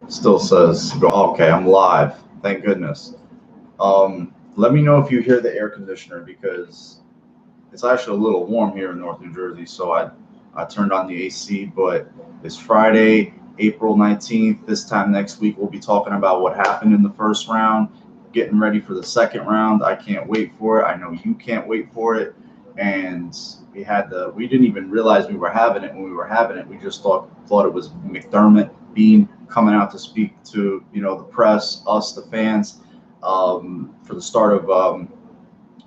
Still says, okay, I'm live. Thank goodness. Let me know if you hear the air conditioner because it's actually a little warm here in North New Jersey. So I turned on the AC, but it's Friday, April 19th. This time next week, we'll be talking about what happened in the first round, getting ready for the second round. I can't wait for it. I know you can't wait for it. And we didn't even realize we were having it when we were having it. We just thought it was McDermott Bean coming out to speak to, the press, us, the fans, for the start of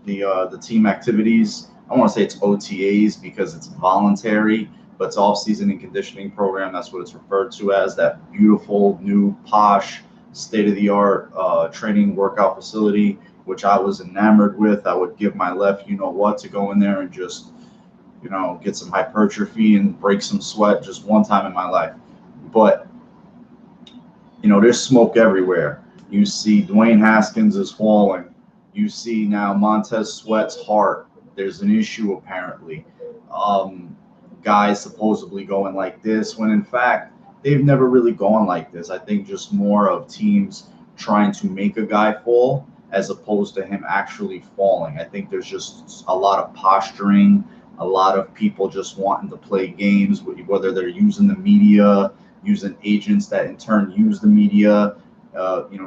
the team activities. I want to say it's OTAs because it's voluntary, but it's off season and conditioning program. That's what it's referred to as. That beautiful new posh state of the art training workout facility, which I was enamored with. I would give my left, to go in there and just get some hypertrophy and break some sweat just one time in my life. But there's smoke everywhere. You see Dwayne Haskins is falling. You see now Montez Sweat's heart. There's an issue apparently. Um, Guys supposedly going like this when in fact they've never really gone like this. I think just more of teams trying to make a guy fall as opposed to him actually falling. I think there's just a lot of posturing, a lot of people just wanting to play games, whether they're using the media, using agents that in turn use the media,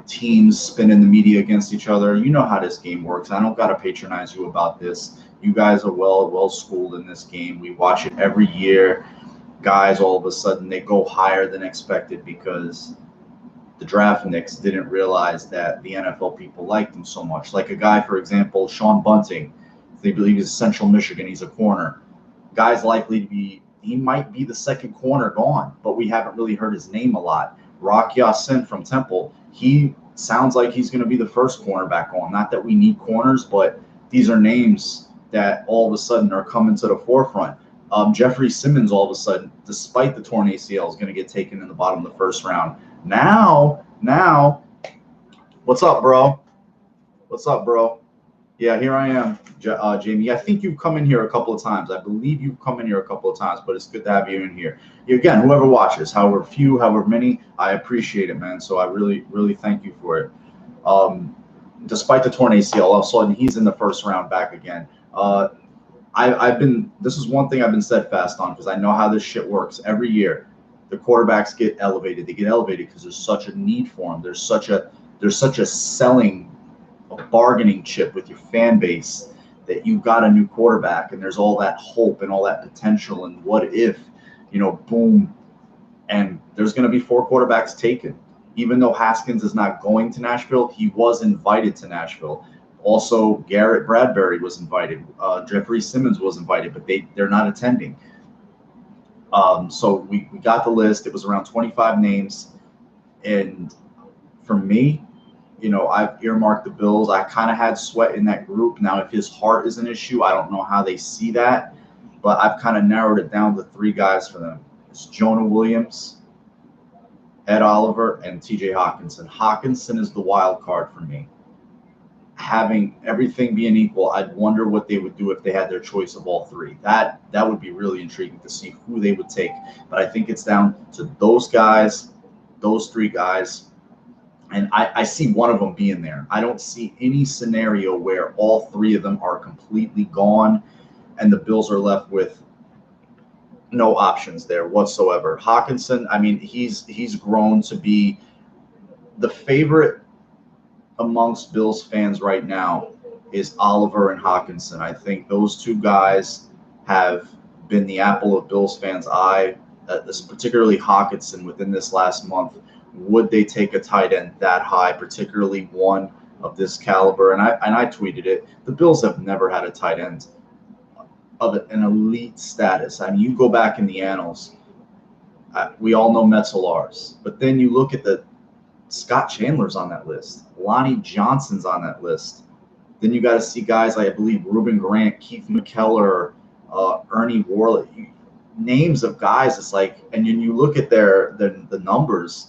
teams spinning the media against each other. You know how this game works. I don't gotta patronize you about this. You guys are well schooled in this game. We watch it every year. Guys, all of a sudden, they go higher than expected because the draft Knicks didn't realize that the NFL people liked him so much. Like a guy, for example, Sean Bunting. They believe he's Central Michigan. He's a corner. Guy's likely to be. He might be the second corner gone, but we haven't really heard his name a lot. Rock Ya-Sin from Temple. He sounds like he's going to be the first cornerback on. Not that we need corners, but these are names that all of a sudden are coming to the forefront. Jeffrey Simmons, all of a sudden, despite the torn ACL, is going to get taken in the bottom of the first round. Now, what's up, bro? What's up, bro? Yeah, here I am, Jamie. I think you've come in here a couple of times. I believe you've come in here a couple of times, but it's good to have you in here. Again, whoever watches, however few, however many, I appreciate it, man. So I really, really thank you for it. Um, Despite the torn ACL, all of a sudden he's in the first round back again. I've been. This is one thing I've been steadfast on because I know how this shit works. Every year, the quarterbacks get elevated. They get elevated because there's such a need for them. There's such a selling, a bargaining chip with your fan base that you got a new quarterback, and there's all that hope and all that potential. And what if, boom, and there's going to be four quarterbacks taken. Even though Haskins is not going to Nashville, he was invited to Nashville. Also, Garrett Bradbury was invited. Jeffrey Simmons was invited, but they're not attending. So we got the list. It was around 25 names. And for me, I've earmarked the Bills. I kind of had Sweat in that group. Now, if his heart is an issue, I don't know how they see that. But I've kind of narrowed it down to three guys for them. It's Jonah Williams, Ed Oliver, and TJ Hawkinson. Hawkinson is the wild card for me. Having everything being equal, I'd wonder what they would do if they had their choice of all three. That would be really intriguing to see who they would take. But I think it's down to those guys, those three guys, and I see one of them being there. I don't see any scenario where all three of them are completely gone and the Bills are left with no options there whatsoever. Hawkinson, I mean, he's grown to be the favorite amongst Bills fans right now is Oliver and Hawkinson. I think those two guys have been the apple of Bills fans' eye, particularly Hawkinson within this last month. Would they take a tight end that high, particularly one of this caliber? And I tweeted it. The Bills have never had a tight end of an elite status. I mean, you go back in the annals, we all know Metzelars, but then you look at the Scott Chandler's on that list. Lonnie Johnson's on that list. Then you got to see guys like, I believe, Reuben Grant, Keith McKellar, Ernie Worley, names of guys. It's like, and then you look at the numbers.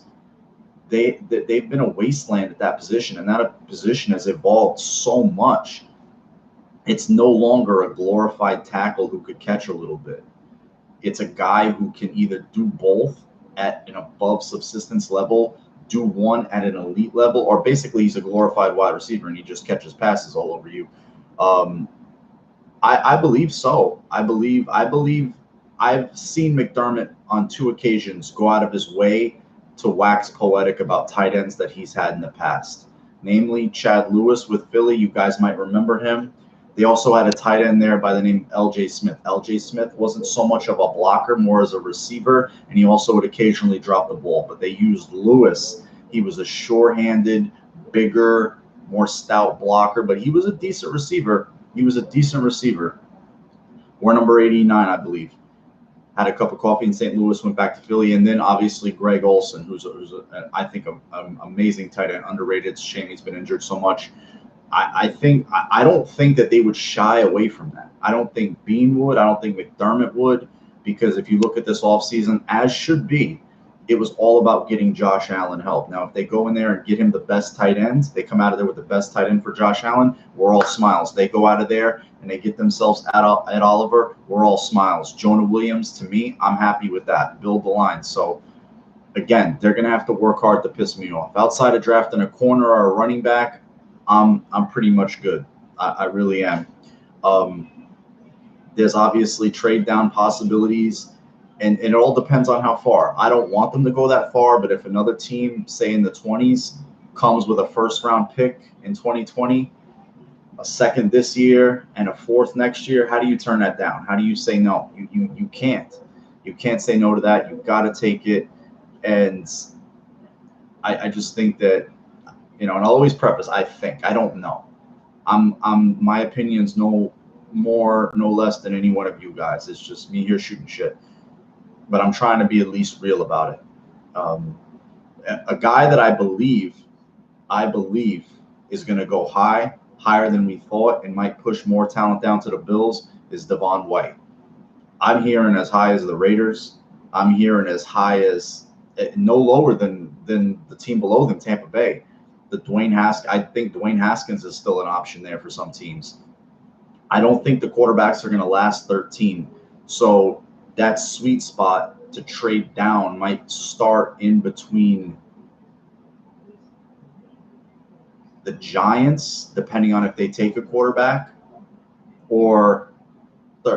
They've been a wasteland at that position, and that position has evolved so much. It's no longer a glorified tackle who could catch a little bit. It's a guy who can either do both at an above subsistence level, do one at an elite level, or basically he's a glorified wide receiver and he just catches passes all over you. I believe so. I believe I've seen McDermott on 2 occasions go out of his way to wax poetic about tight ends that he's had in the past, namely Chad Lewis with Philly. You guys might remember him. They also had a tight end there by the name L.J. Smith. L.J. Smith wasn't so much of a blocker, more as a receiver, and he also would occasionally drop the ball. But they used Lewis. He was a sure-handed, bigger, more stout blocker, but he was a decent receiver. We're number 89, I believe. Had a cup of coffee in St. Louis, went back to Philly, and then obviously Greg Olsen, who's I think an amazing tight end, underrated. It's a shame he's been injured so much. I don't think that they would shy away from that. I don't think Bean would. I don't think McDermott would, because if you look at this offseason, as should be, it was all about getting Josh Allen help. Now, if they go in there and get him the best tight ends, they come out of there with the best tight end for Josh Allen, we're all smiles. They go out of there and they get themselves at Oliver, we're all smiles. Jonah Williams, to me, I'm happy with that. Build the line. So, again, they're going to have to work hard to piss me off. Outside of drafting a corner or a running back, I'm pretty much good. I really am. There's obviously trade down possibilities, and it all depends on how far. I don't want them to go that far, but if another team, say in the 20s, comes with a first-round pick in 2020, a second this year, and a fourth next year, how do you turn that down? How do you say no? You can't. You can't say no to that. You've got to take it. And I just think that, and I'll always preface, I think. I don't know. My opinion's no more, no less than any one of you guys. It's just me here shooting shit. But I'm trying to be at least real about it. A guy that I believe is going to go higher than we thought, and might push more talent down to the Bills is Devon White. I'm hearing as high as the Raiders. I'm hearing as high as no lower than the team below them, Tampa Bay. I think Dwayne Haskins is still an option there for some teams. I don't think the quarterbacks are going to last 13. So that sweet spot to trade down might start in between the Giants, depending on if they take a quarterback, or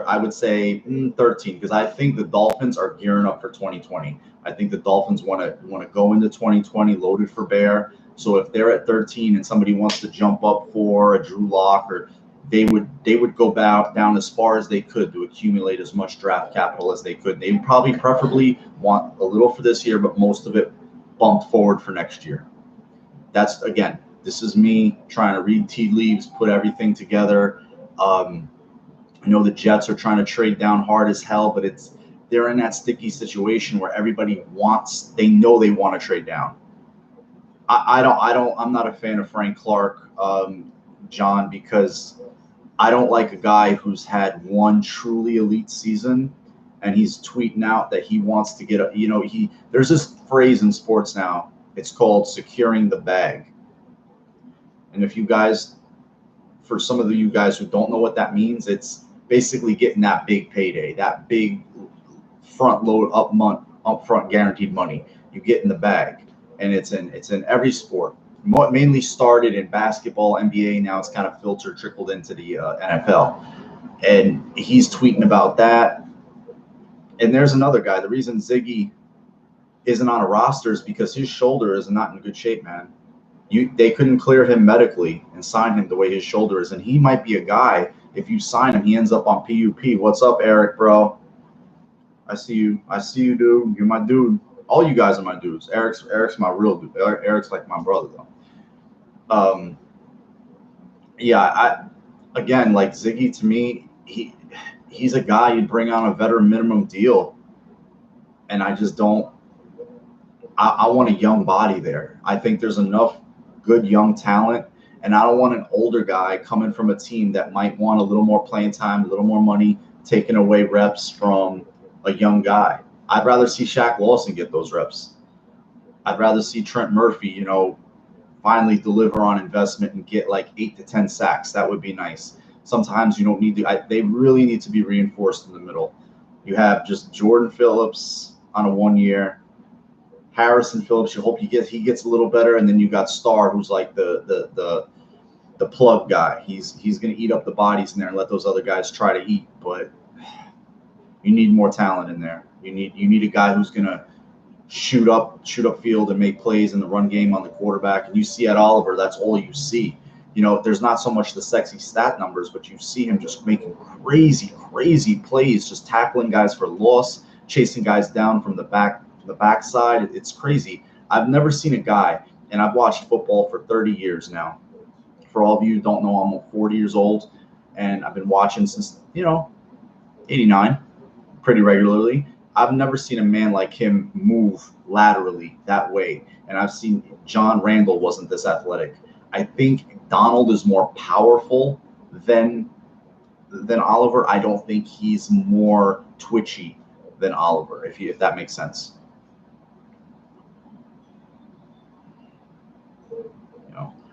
I would say 13, because I think the Dolphins are gearing up for 2020. I think the Dolphins want to go into 2020 loaded for bear. So if they're at 13 and somebody wants to jump up for a Drew Lock, or they would go down as far as they could to accumulate as much draft capital as they could. They would probably preferably want a little for this year, but most of it bumped forward for next year. That's, again, this is me trying to read tea leaves, put everything together. I know the Jets are trying to trade down hard as hell, but they're in that sticky situation where everybody they know they want to trade down. I'm not a fan of Frank Clark, John, because I don't like a guy who's had one truly elite season and he's tweeting out that he wants to get there's this phrase in sports now. It's called securing the bag. And for some of you guys who don't know what that means, it's basically getting that big payday, that big front load upfront guaranteed money. You get in the bag. And it's in every sport. Mainly started in basketball, NBA. Now it's kind of trickled into the NFL. And he's tweeting about that. And there's another guy. The reason Ziggy isn't on a roster is because his shoulder is not in good shape, man. They couldn't clear him medically and sign him the way his shoulder is. And he might be a guy, if you sign him, he ends up on PUP. What's up, Eric, bro? I see you, dude. You're my dude. All you guys are my dudes. Eric's my real dude. Eric's like my brother, though. Again, like Ziggy, to me, he's a guy you'd bring on a veteran minimum deal, and I just don't. I want a young body there. I think there's enough good young talent, and I don't want an older guy coming from a team that might want a little more playing time, a little more money, taking away reps from a young guy. I'd rather see Shaq Lawson get those reps. I'd rather see Trent Murphy, finally deliver on investment and get like 8 to 10 sacks. That would be nice. Sometimes you don't need to. They really need to be reinforced in the middle. You have just Jordan Phillips on a 1 year, Harrison Phillips, you hope he gets a little better, and then you got Starr, who's like the plug guy. He's going to eat up the bodies in there and let those other guys try to eat. But you need more talent in there. You need a guy who's going to shoot up field and make plays in the run game on the quarterback. And you see at Oliver, that's all you see. You know, there's not so much the sexy stat numbers, but you see him just making crazy plays, just tackling guys for loss, chasing guys down from the backside. It's crazy. I've never seen a guy, and I've watched football for 30 years now. For all of you who don't know, I'm 40 years old, and I've been watching since, 89 pretty regularly. I've never seen a man like him move laterally that way. And I've seen John Randall wasn't this athletic. I think Donald is more powerful than Oliver. I don't think he's more twitchy than Oliver, if that makes sense.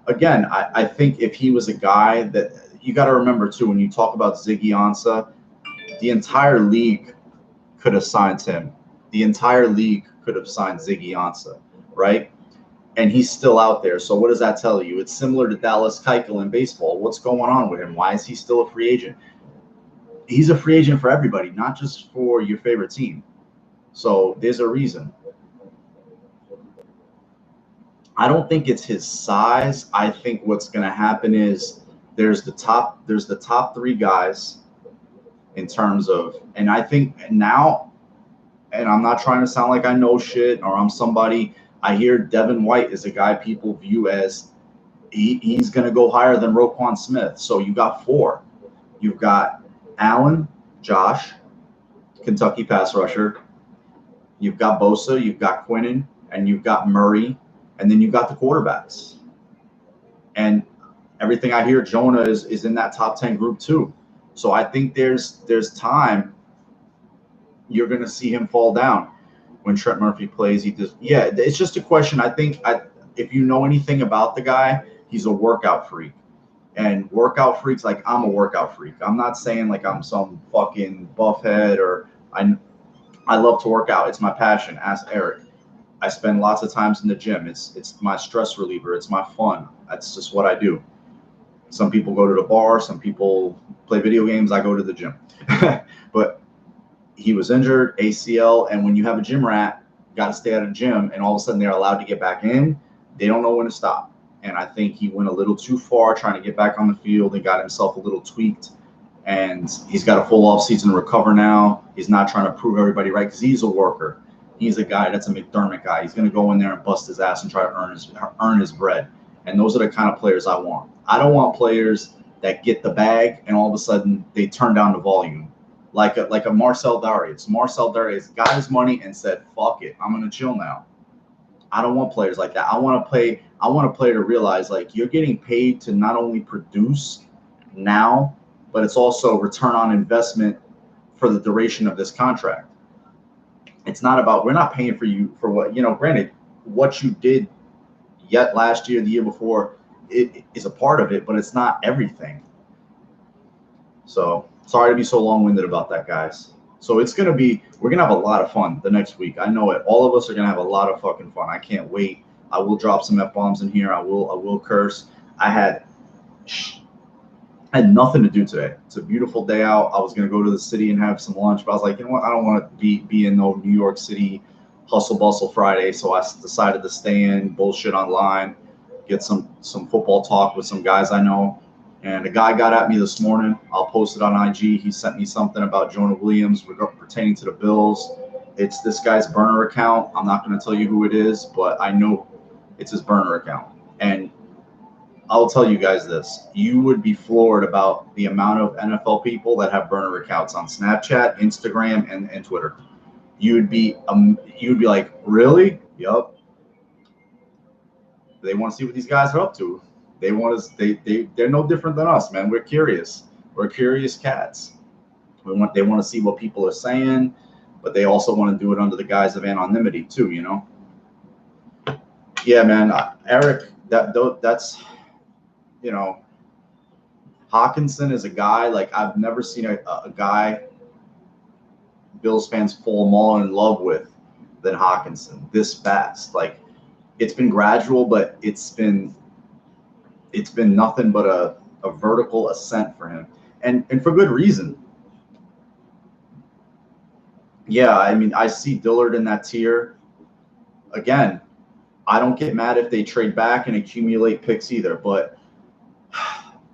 Again, I think if he was a guy that you got to remember too, when you talk about Ziggy Ansah, the entire league could have signed him. The entire league could have signed Ziggy Ansah, right? And he's still out there. So what does that tell you? It's similar to Dallas Keuchel in baseball. What's going on with him? Why is he still a free agent? He's a free agent for everybody, not just for your favorite team. So there's a reason. I don't think it's his size. I think what's going to happen is there's the top 3 guys in terms of, and I think now, and I'm not trying to sound like I know shit or I'm somebody. I hear Devin White is a guy people view as he's going to go higher than Roquan Smith. So you got 4. You've got Allen, Josh, Kentucky pass rusher. You've got Bosa, you've got Quinnen, and you've got Murray. And then you got the quarterbacks. And everything I hear, Jonah is in that top 10 group too. So I think there's time you're going to see him fall down when Trent Murphy plays. It's just a question. I think if you know anything about the guy, he's a workout freak. And workout freaks, like I'm a workout freak. I'm not saying like I'm some fucking buffhead or I love to work out. It's my passion. Ask Eric. I spend lots of times in the gym. It's my stress reliever. It's my fun. That's just what I do. Some people go to the bar. Some people play video games. I go to the gym. But he was injured, ACL, and when you have a gym rat, got to stay at a gym, and all of a sudden they're allowed to get back in, they don't know when to stop. And I think he went a little too far trying to get back on the field and got himself a little tweaked. And he's got a full off season to recover now. He's not trying to prove everybody right because he's a worker. He's a guy that's a McDermott guy. He's going to go in there and bust his ass and try to earn his bread. And those are the kind of players I want. I don't want players that get the bag and all of a sudden they turn down the volume. Like a Marcel Darius. Marcel Darius got his money and said, fuck it, I'm going to chill now. I don't want players like that. I want a player to realize like you're getting paid to not only produce now, but it's also return on investment for the duration of this contract. It's not about, we're not paying for you for what, granted, what you did yet last year, the year before, it is a part of it, but it's not everything. So sorry to be so long-winded about that, guys. So we're going to have a lot of fun the next week. I know it. All of us are going to have a lot of fucking fun. I can't wait. I will drop some F-bombs in here. I will curse. I had nothing to do today. It's a beautiful day out. I was going to go to the city and have some lunch, but I was like, you know what? I don't want to be in no New York City hustle bustle Friday. So I decided to stay in, bullshit online, get some football talk with some guys I know. And a guy got at me this morning. I'll post it on IG. He sent me something about Jonah Williams pertaining to the Bills. It's this guy's burner account. I'm not going to tell you who it is, but I know it's his burner account. And I'll tell you guys this. You would be floored about the amount of NFL people that have burner accounts on Snapchat, Instagram, and Twitter. You'd be like, really? Yup. They want to see what these guys are up to. They're no different than us, man. We're curious. We're curious cats. They want to see what people are saying, but they also want to do it under the guise of anonymity too, Yeah, man. Eric, that's Hawkinson is a guy, like I've never seen a guy Bills fans fall more in love with than Hawkinson this fast. Like, it's been gradual, but it's been nothing but a vertical ascent for him, and for good reason. Yeah, I mean, I see Dillard in that tier. Again, I don't get mad if they trade back and accumulate picks either, but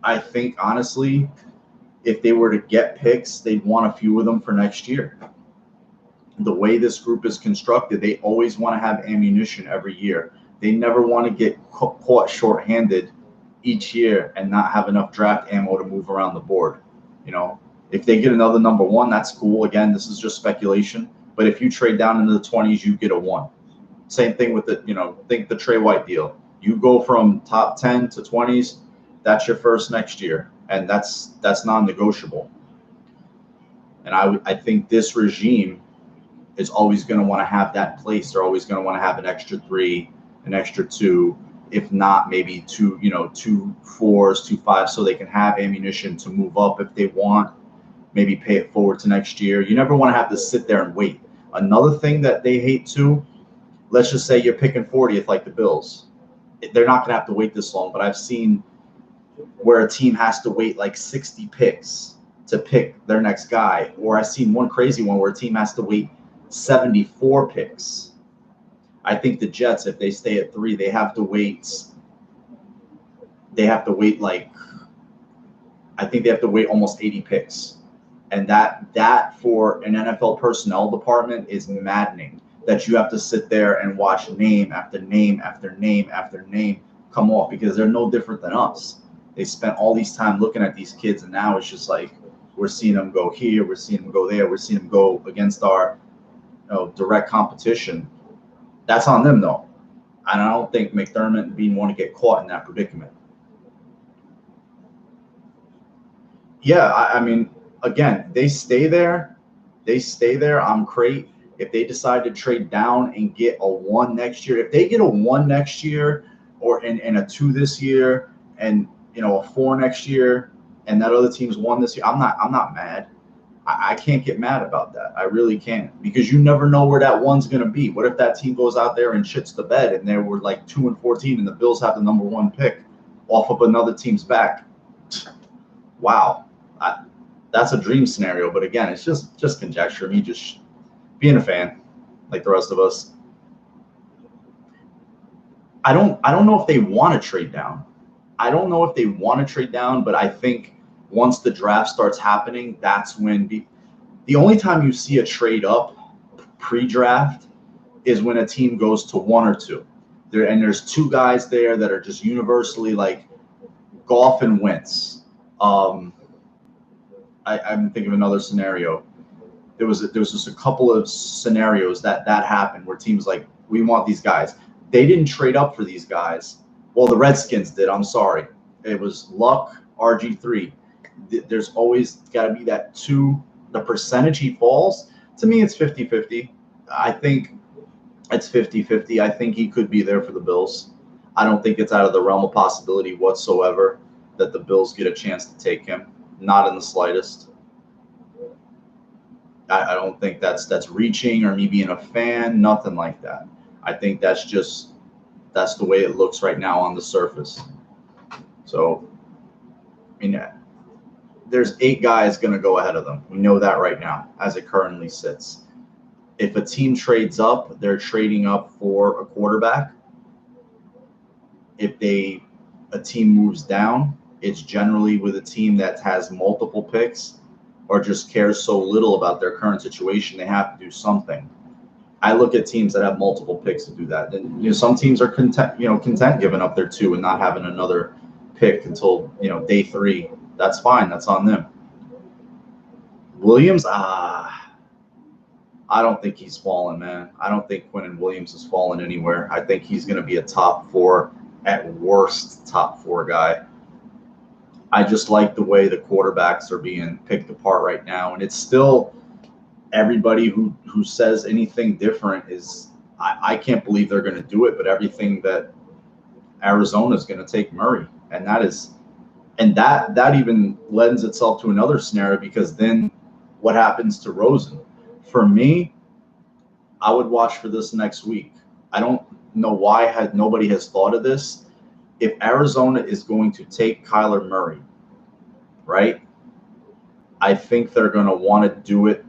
I think honestly, if they were to get picks, they'd want a few of them for next year. The way this group is constructed, they always want to have ammunition every year. They never want to get caught shorthanded each year and not have enough draft ammo to move around the board. You know, if they get another number one, that's cool. Again, this is just speculation. But if you trade down into the 20s, you get a one. Same thing with the, think the Trey White deal. You go from top 10 to 20s, that's your first next year. And that's non-negotiable. And I think this regime is always going to want to have that place. They're always going to want to have an extra 3, an extra 2, if not maybe 2 4s, 2 5s, so they can have ammunition to move up if they want, maybe pay it forward to next year. You never want to have to sit there and wait. Another thing that they hate too, let's just say you're picking 40th like the Bills. They're not going to have to wait this long, but I've seen where a team has to wait like 60 picks to pick their next guy. Or I've seen one crazy one where a team has to wait 74 picks. I think the Jets, if they stay at 3, they have to wait like, I think they have to wait almost 80 picks. And that for an NFL personnel department is maddening, that you have to sit there and watch name after name after name after name come off, because they're no different than us. They spent all these time looking at these kids, and now it's just like we're seeing them go here, we're seeing them go there, we're seeing them go against our direct competition. That's on them, though. And I don't think McDermott and Bean want to get caught in that predicament. Yeah, I mean, again, they stay there. I'm great. If they decide to trade down and get a 1 next year, if they get a 1 next year, or in a 2 this year, and a 4 next year, and that other team's 1 this year, I'm not mad. I can't get mad about that. I really can't, because you never know where that 1's going to be. What if that team goes out there and shits the bed, and they were like 2-14, and the Bills have the number 1 pick off of another team's back? Wow, that's a dream scenario. But again, it's just conjecture. Me just being a fan, like the rest of us. I don't know if they want to trade down. But I think once the draft starts happening, that's when the only time you see a trade up pre-draft is when a team goes to 1 or 2. There's 2 guys there that are just universally like Goff and Wentz. I'm thinking of another scenario. There was just a couple of scenarios that happened where teams like, we want these guys. They didn't trade up for these guys. Well, the Redskins did. I'm sorry. It was Luck, RG3. There's always got to be that 2. The percentage he falls, to me, it's 50-50. I think it's 50-50. I think he could be there for the Bills. I don't think it's out of the realm of possibility whatsoever that the Bills get a chance to take him. Not in the slightest. I don't think that's reaching or me being a fan. Nothing like that. I think that's the way it looks right now on the surface. So, I mean, there's 8 guys going to go ahead of them. We know that right now as it currently sits. If a team trades up, they're trading up for a quarterback. If a team moves down, it's generally with a team that has multiple picks or just cares so little about their current situation, they have to do something. I look at teams that have multiple picks to do that. And some teams are content giving up their 2 and not having another pick until day 3. That's fine. That's on them. Williams, I don't think he's fallen, man. I don't think Quinnen Williams has fallen anywhere. I think he's going to be a top 4, at worst, top 4 guy. I just like the way the quarterbacks are being picked apart right now. And it's still everybody who says anything different is, I can't believe they're going to do it, but everything that Arizona is going to take Murray. And that even lends itself to another scenario, because then what happens to Rosen? For me, I would watch for this next week. I don't know why nobody has thought of this. If Arizona is going to take Kyler Murray, right, I think they're going to want to do it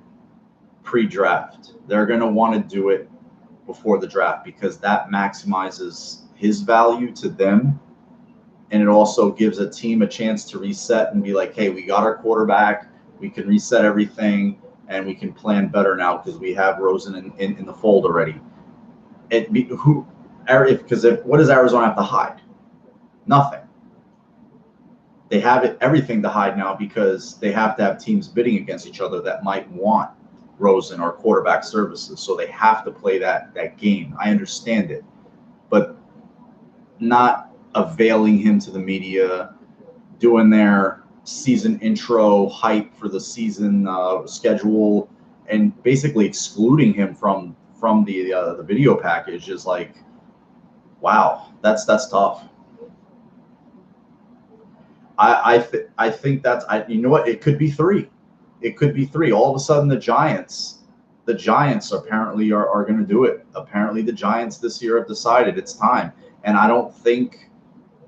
pre-draft. They're going to want to do it before the draft because that maximizes his value to them. And it also gives a team a chance to reset and be like, hey, we got our quarterback. We can reset everything and we can plan better now because we have Rosen in the fold already. What does Arizona have to hide? Nothing. They have everything to hide now because they have to have teams bidding against each other that might want Rosen or quarterback services. So they have to play that game. I understand it, but not availing him to the media, doing their season intro hype for the season schedule, and basically excluding him from the video package is like, wow, that's tough. I think that's you know what, it could be three. It could be three. All of a sudden, the Giants apparently are going to do it. Apparently, the Giants this year have decided it's time. And I don't think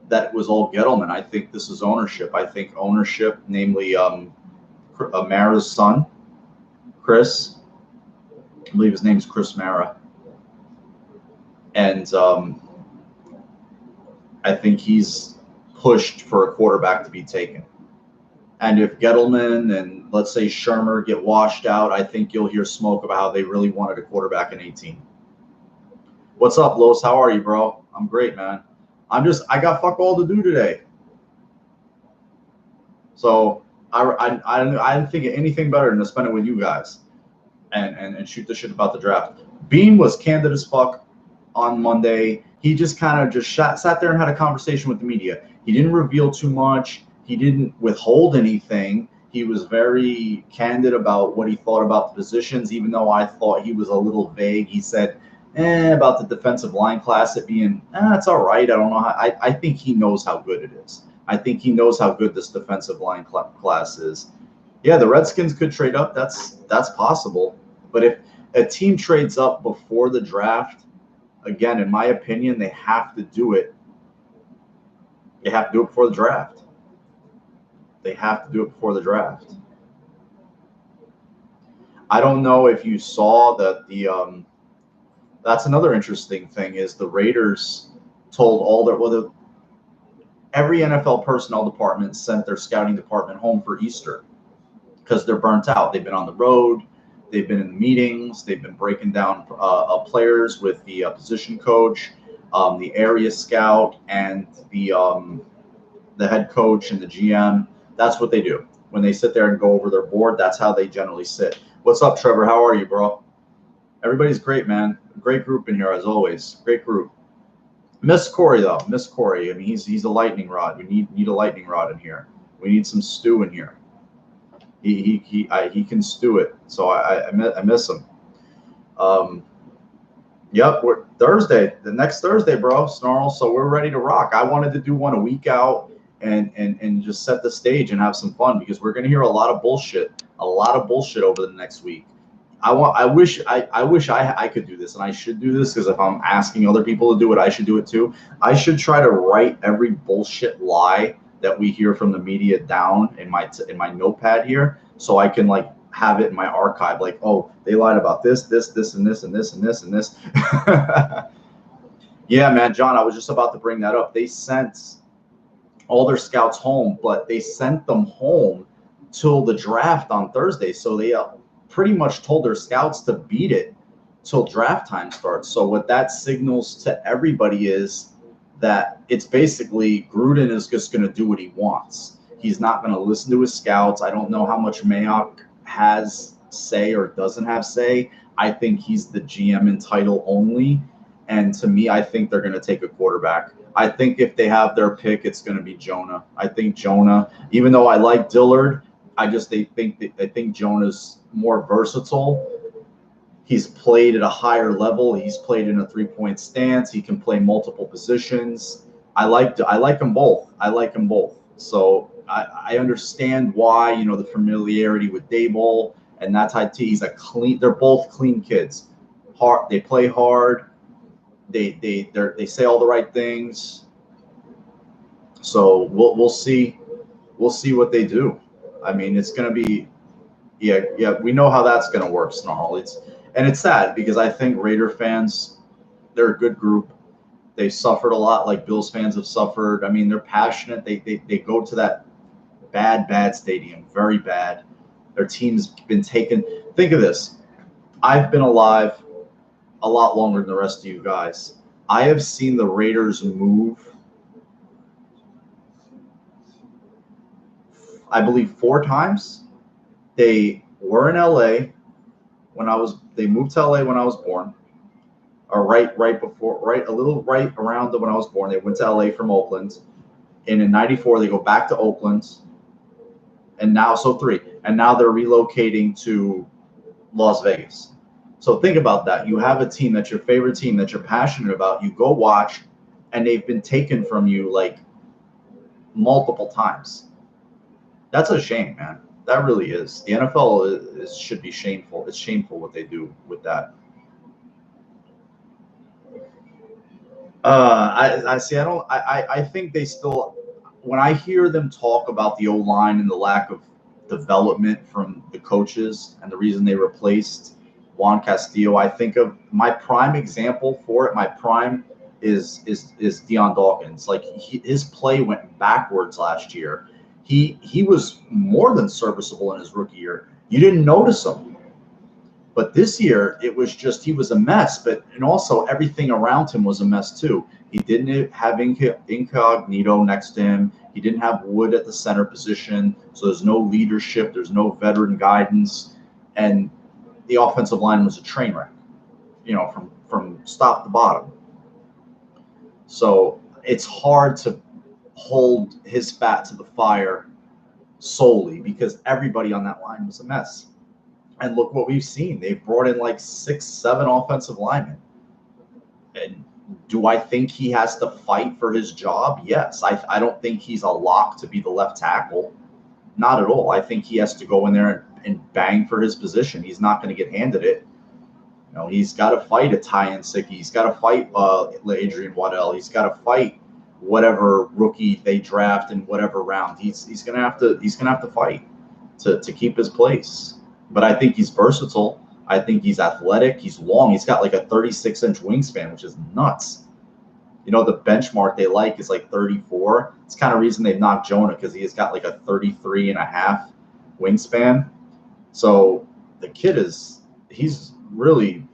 that it was all Gettleman. I think this is ownership. I think ownership, namely Mara's son, Chris. I believe his name's Chris Mara. And I think he's pushed for a quarterback to be taken. And if Gettleman and let's say Shermer get washed out, I think you'll hear smoke about how they really wanted a quarterback in 18. What's up, Los? How are you, bro? I'm great, man. I got fuck all to do today. So I didn't think of anything better than to spend it with you guys and shoot the shit about the draft. Bean was candid as fuck on Monday. He just kind of sat there and had a conversation with the media. He didn't reveal too much. He didn't withhold anything. He was very candid about what he thought about the positions, even though I thought he was a little vague. He said, about the defensive line class, it being, it's all right. I don't know. I think he knows how good it is. I think he knows how good this defensive line class is. Yeah, the Redskins could trade up. That's possible. But if a team trades up before the draft, again, in my opinion, they have to do it. They have to do it before the draft. They have to do it before the draft. I don't know if you saw that that's another interesting thing is the Raiders told every NFL personnel department sent their scouting department home for Easter because they're burnt out. They've been on the road. They've been in meetings. They've been breaking down players with the position coach, the area scout, and the head coach and the GM. That's what they do. When they sit there and go over their board, that's how they generally sit. What's up, Trevor? How are you, bro? Everybody's great, man. Great group in here, as always. Great group. Miss Corey, though. Miss Corey. I mean, he's a lightning rod. We need a lightning rod in here. We need some stew in here. He can stew it. So I miss him. Yep, we're Thursday. The next Thursday, bro. Snarl. So we're ready to rock. I wanted to do one a week out and just set the stage and have some fun because we're gonna hear a lot of bullshit over the next week. I wish I could do this, and I should do this because if I'm asking other people to do it, I should do it too. I should try to write every bullshit lie that we hear from the media down in my notepad here, so I can like have it in my archive. Like, oh, they lied about this, and this, and this, and this, and this. Yeah, man, John, I was just about to bring that up. They sent all their scouts home, but they sent them home till the draft on Thursday. So they pretty much told their scouts to beat it till draft time starts. So what that signals to everybody is that it's basically Gruden is just going to do what he wants. He's not going to listen to his scouts. I don't know how much Mayock has say or doesn't have say. I think he's the GM in title only. And to me, I think they're going to take a quarterback. I think if they have their pick, it's going to be Jonah. I think Jonah, even though I like Dillard, I think Jonah's more versatile. He's played at a higher level. He's played in a three-point stance. He can play multiple positions. I like them both. So I understand why, the familiarity with Daboll and that type. They're both clean kids. hard. They play hard. They say all the right things. So we'll see. We'll see what they do. I mean, it's going to be, yeah. We know how that's going to work, Snarl. It's sad because I think Raider fans, they're a good group. They suffered a lot, like Bills fans have suffered. I mean, they're passionate. They go to that bad stadium, very bad. Their team's been taken. Think of this. I've been alive a lot longer than the rest of you guys. I have seen the Raiders move, I believe, 4 times. They were in LA they moved to LA when I was born. Or right a little right around when I was born. They went to LA from Oakland. And in 94, they go back to Oakland. And now, so 3. And now they're relocating to Las Vegas. So think about that. You have a team that's your favorite team that you're passionate about. You go watch, and they've been taken from you like multiple times. That's a shame, man. That really is. The NFL should be shameful. It's shameful what they do with that. I see. I think they still. When I hear them talk about the O-line and the lack of development from the coaches and the reason they replaced Juan Castillo, I think of my prime example for it. My prime is Deion Dawkins. Like his play went backwards last year. He was more than serviceable in his rookie year. You didn't notice him. But this year, it was just he was a mess. And also everything around him was a mess too. He didn't have Incognito next to him. He didn't have Wood at the center position. So there's no leadership. There's no veteran guidance. And the offensive line was a train wreck, from top to bottom. So it's hard to hold his fat to the fire solely because everybody on that line was a mess. And look what we've seen. They've brought in like 6, 7 offensive linemen. And do I think he has to fight for his job? Yes. I don't think he's a lock to be the left tackle. Not at all. I think he has to go in there and bang for his position. He's not going to get handed it. He's got to fight a Ty Nsekhe. He's got to fight Adrian Waddell. He's got to fight whatever rookie they draft in whatever round. He's going to have to fight to keep his place. But I think he's versatile. I think he's athletic. He's long. He's got like a 36-inch wingspan, which is nuts. The benchmark they like is like 34. It's kind of reason they've knocked Jonah because he has got like a 33.5 wingspan. So the kid he's really,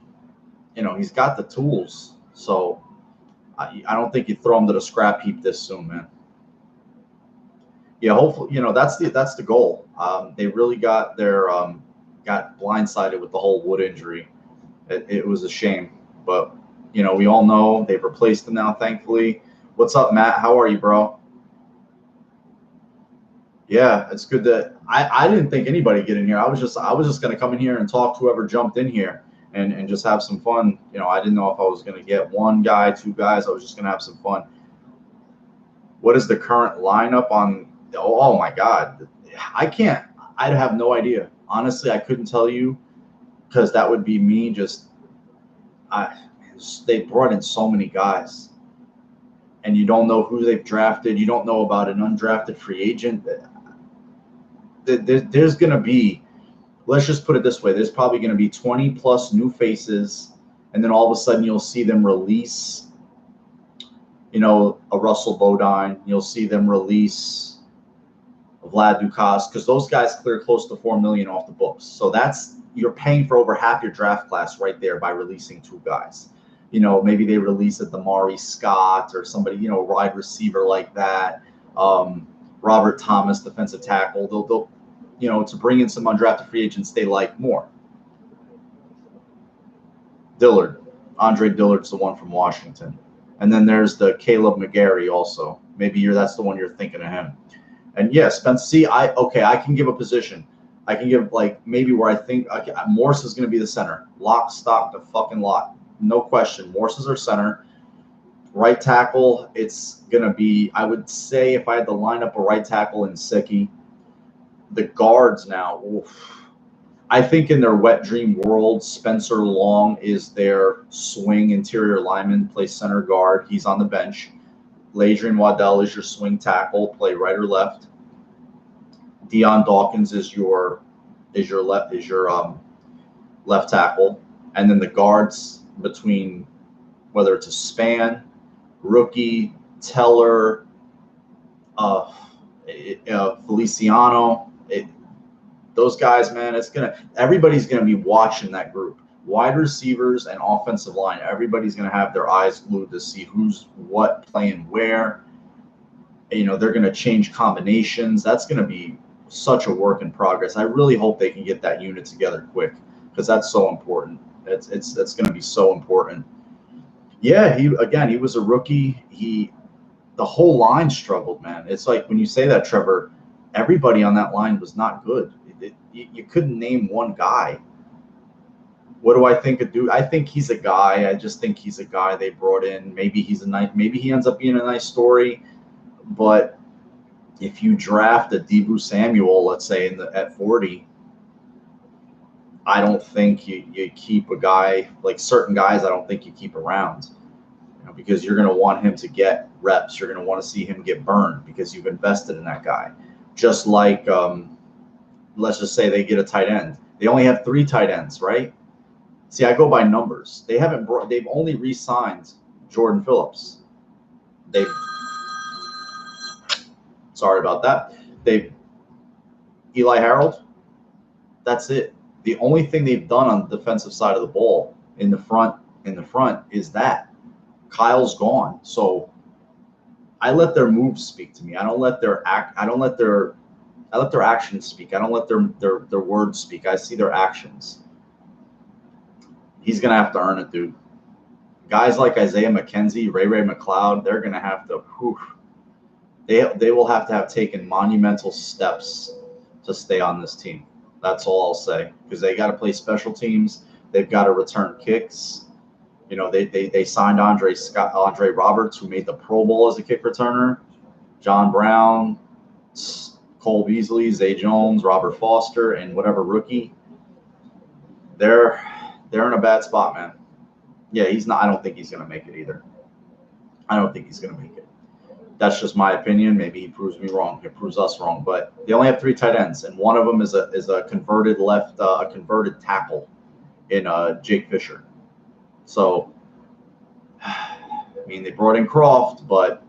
he's got the tools. So I don't think you throw him to the scrap heap this soon, man. Yeah, hopefully, that's the goal. They really got blindsided with the whole Wood injury. It was a shame, but we all know they've replaced him now, thankfully. What's up, Matt? How are you, bro? Yeah, it's good that I didn't think anybody get in here. I was just gonna come in here and talk to whoever jumped in here and just have some fun. I didn't know if I was gonna get 1 guy, 2 guys. I was just gonna have some fun. What is the current lineup on? Oh my God, I'd have no idea. Honestly, I couldn't tell you because that would be me. They brought in so many guys, and you don't know who they've drafted. You don't know about an undrafted free agent. There's going to be, let's just put it this way, there's probably going to be 20 plus new faces, and then all of a sudden you'll see them release, a Russell Bodine. You'll see them release Vlad Ducasse because those guys clear close to $4 million off the books. So you're paying for over half your draft class right there by releasing 2 guys. Maybe they release it Damari Scott or somebody, wide receiver like that. Robert Thomas, defensive tackle. They'll to bring in some undrafted free agents they like more. Dillard, Andre Dillard's the one from Washington, and then there's the Caleb McGarry also. Maybe that's the one you're thinking of him. And yes, Spence. See, I can give a position. I can give maybe where I think Morse is going to be the center, lock, stock, the fucking lot, no question. Morse is our center. Right tackle, it's going to be, I would say, if I had to line up a right tackle in Nsekhe. The guards now, oof. I think in their wet dream world, Spencer Long is their swing interior lineman, plays center guard. He's on the bench. Ladrian Waddell is your swing tackle, play right or left. Dion Dawkins is your left tackle, and then the guards between whether it's a Span, Rookie, Teller, Feliciano. Those guys, man, everybody's gonna be watching that group. Wide receivers and offensive line, everybody's gonna have their eyes glued to see who's what playing where. They're gonna change combinations. That's gonna be such a work in progress. I really hope they can get that unit together quick because that's so important. That's gonna be so important. Yeah, he was a rookie. The whole line struggled, man. It's like when you say that, Trevor, everybody on that line was not good. You couldn't name one guy. What do I think of Duke? I think he's a guy. I just think he's a guy they brought in. Maybe maybe he ends up being a nice story. But if you draft a Deebo Samuel, let's say at 40, I don't think you keep a guy like certain guys. I don't think you keep around, because you're going to want him to get reps. You're going to want to see him get burned because you've invested in that guy. Just like let's just say they get a tight end. They only have 3 tight ends, right? See, I go by numbers. They've only re-signed Jordan Phillips. Sorry about that. Eli Harold. That's it. The only thing they've done on the defensive side of the ball in the front is that Kyle's gone. So I let their moves speak to me. I let their actions speak. I don't let their words speak. I see their actions. He's gonna have to earn it, dude. Guys like Isaiah McKenzie, Ray McLeod, they're gonna have to. They will have to have taken monumental steps to stay on this team. That's all I'll say, because they got to play special teams. They've got to return kicks. They signed Andre Roberts, who made the Pro Bowl as a kick returner. John Brown, Cole Beasley, Zay Jones, Robert Foster, and whatever rookie. They're in a bad spot, man. Yeah, he's not. I don't think he's going to make it either. I don't think he's going to make it. That's just my opinion. Maybe he proves me wrong. He proves us wrong. But they only have 3 tight ends, and one of them is a converted converted tackle in Jake Fisher. So, I mean, they brought in Croft, but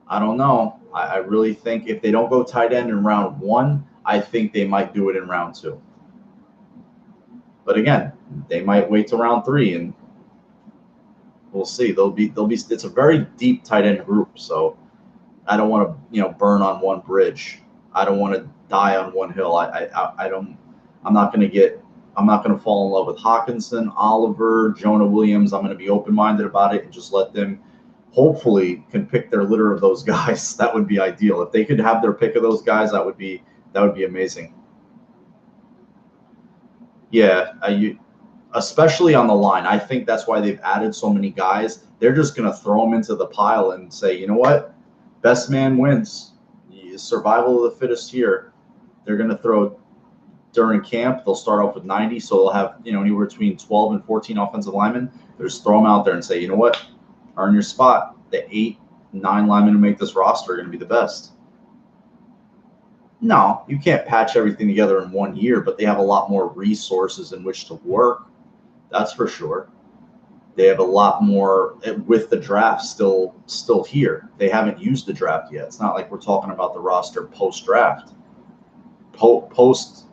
I don't know. I really think if they don't go tight end in round 1, I think they might do it in round 2. But again, they might wait till round 3, and we'll see. It's a very deep tight end group, so I don't want to burn on one bridge. I don't want to die on one hill. I'm not going to fall in love with Hawkinson, Oliver, Jonah Williams. I'm going to be open-minded about it and just let them hopefully can pick their litter of those guys. That would be ideal. If they could have their pick of those guys, that would be amazing. Yeah, especially on the line. I think that's why they've added so many guys. They're just going to throw them into the pile and say, you know what? Best man wins. Survival of the fittest here. They're going to throw during camp. They'll start off with 90, so they'll have anywhere between 12 and 14 offensive linemen. They just throw them out there and say, you know what? Earn your spot. The 8, 9 linemen who make this roster are going to be the best. No, you can't patch everything together in 1 year, but they have a lot more resources in which to work. That's for sure. They have a lot more with the draft still here. They haven't used the draft yet. It's not like we're talking about the roster post-draft.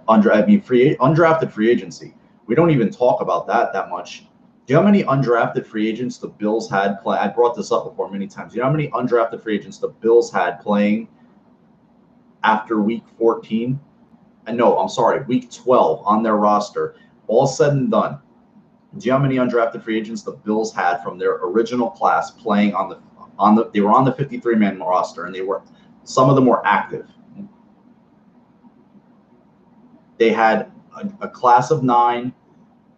Undrafted free agency. We don't even talk about that much. Do you know how many undrafted free agents the Bills had play? I brought this up before many times. Do you know how many undrafted free agents the Bills had playing after week 14? Week 12 on their roster, all said and done. Do you know how many undrafted free agents the Bills had from their original class playing they were on the 53-man roster, and some of them were active. They had a class of 9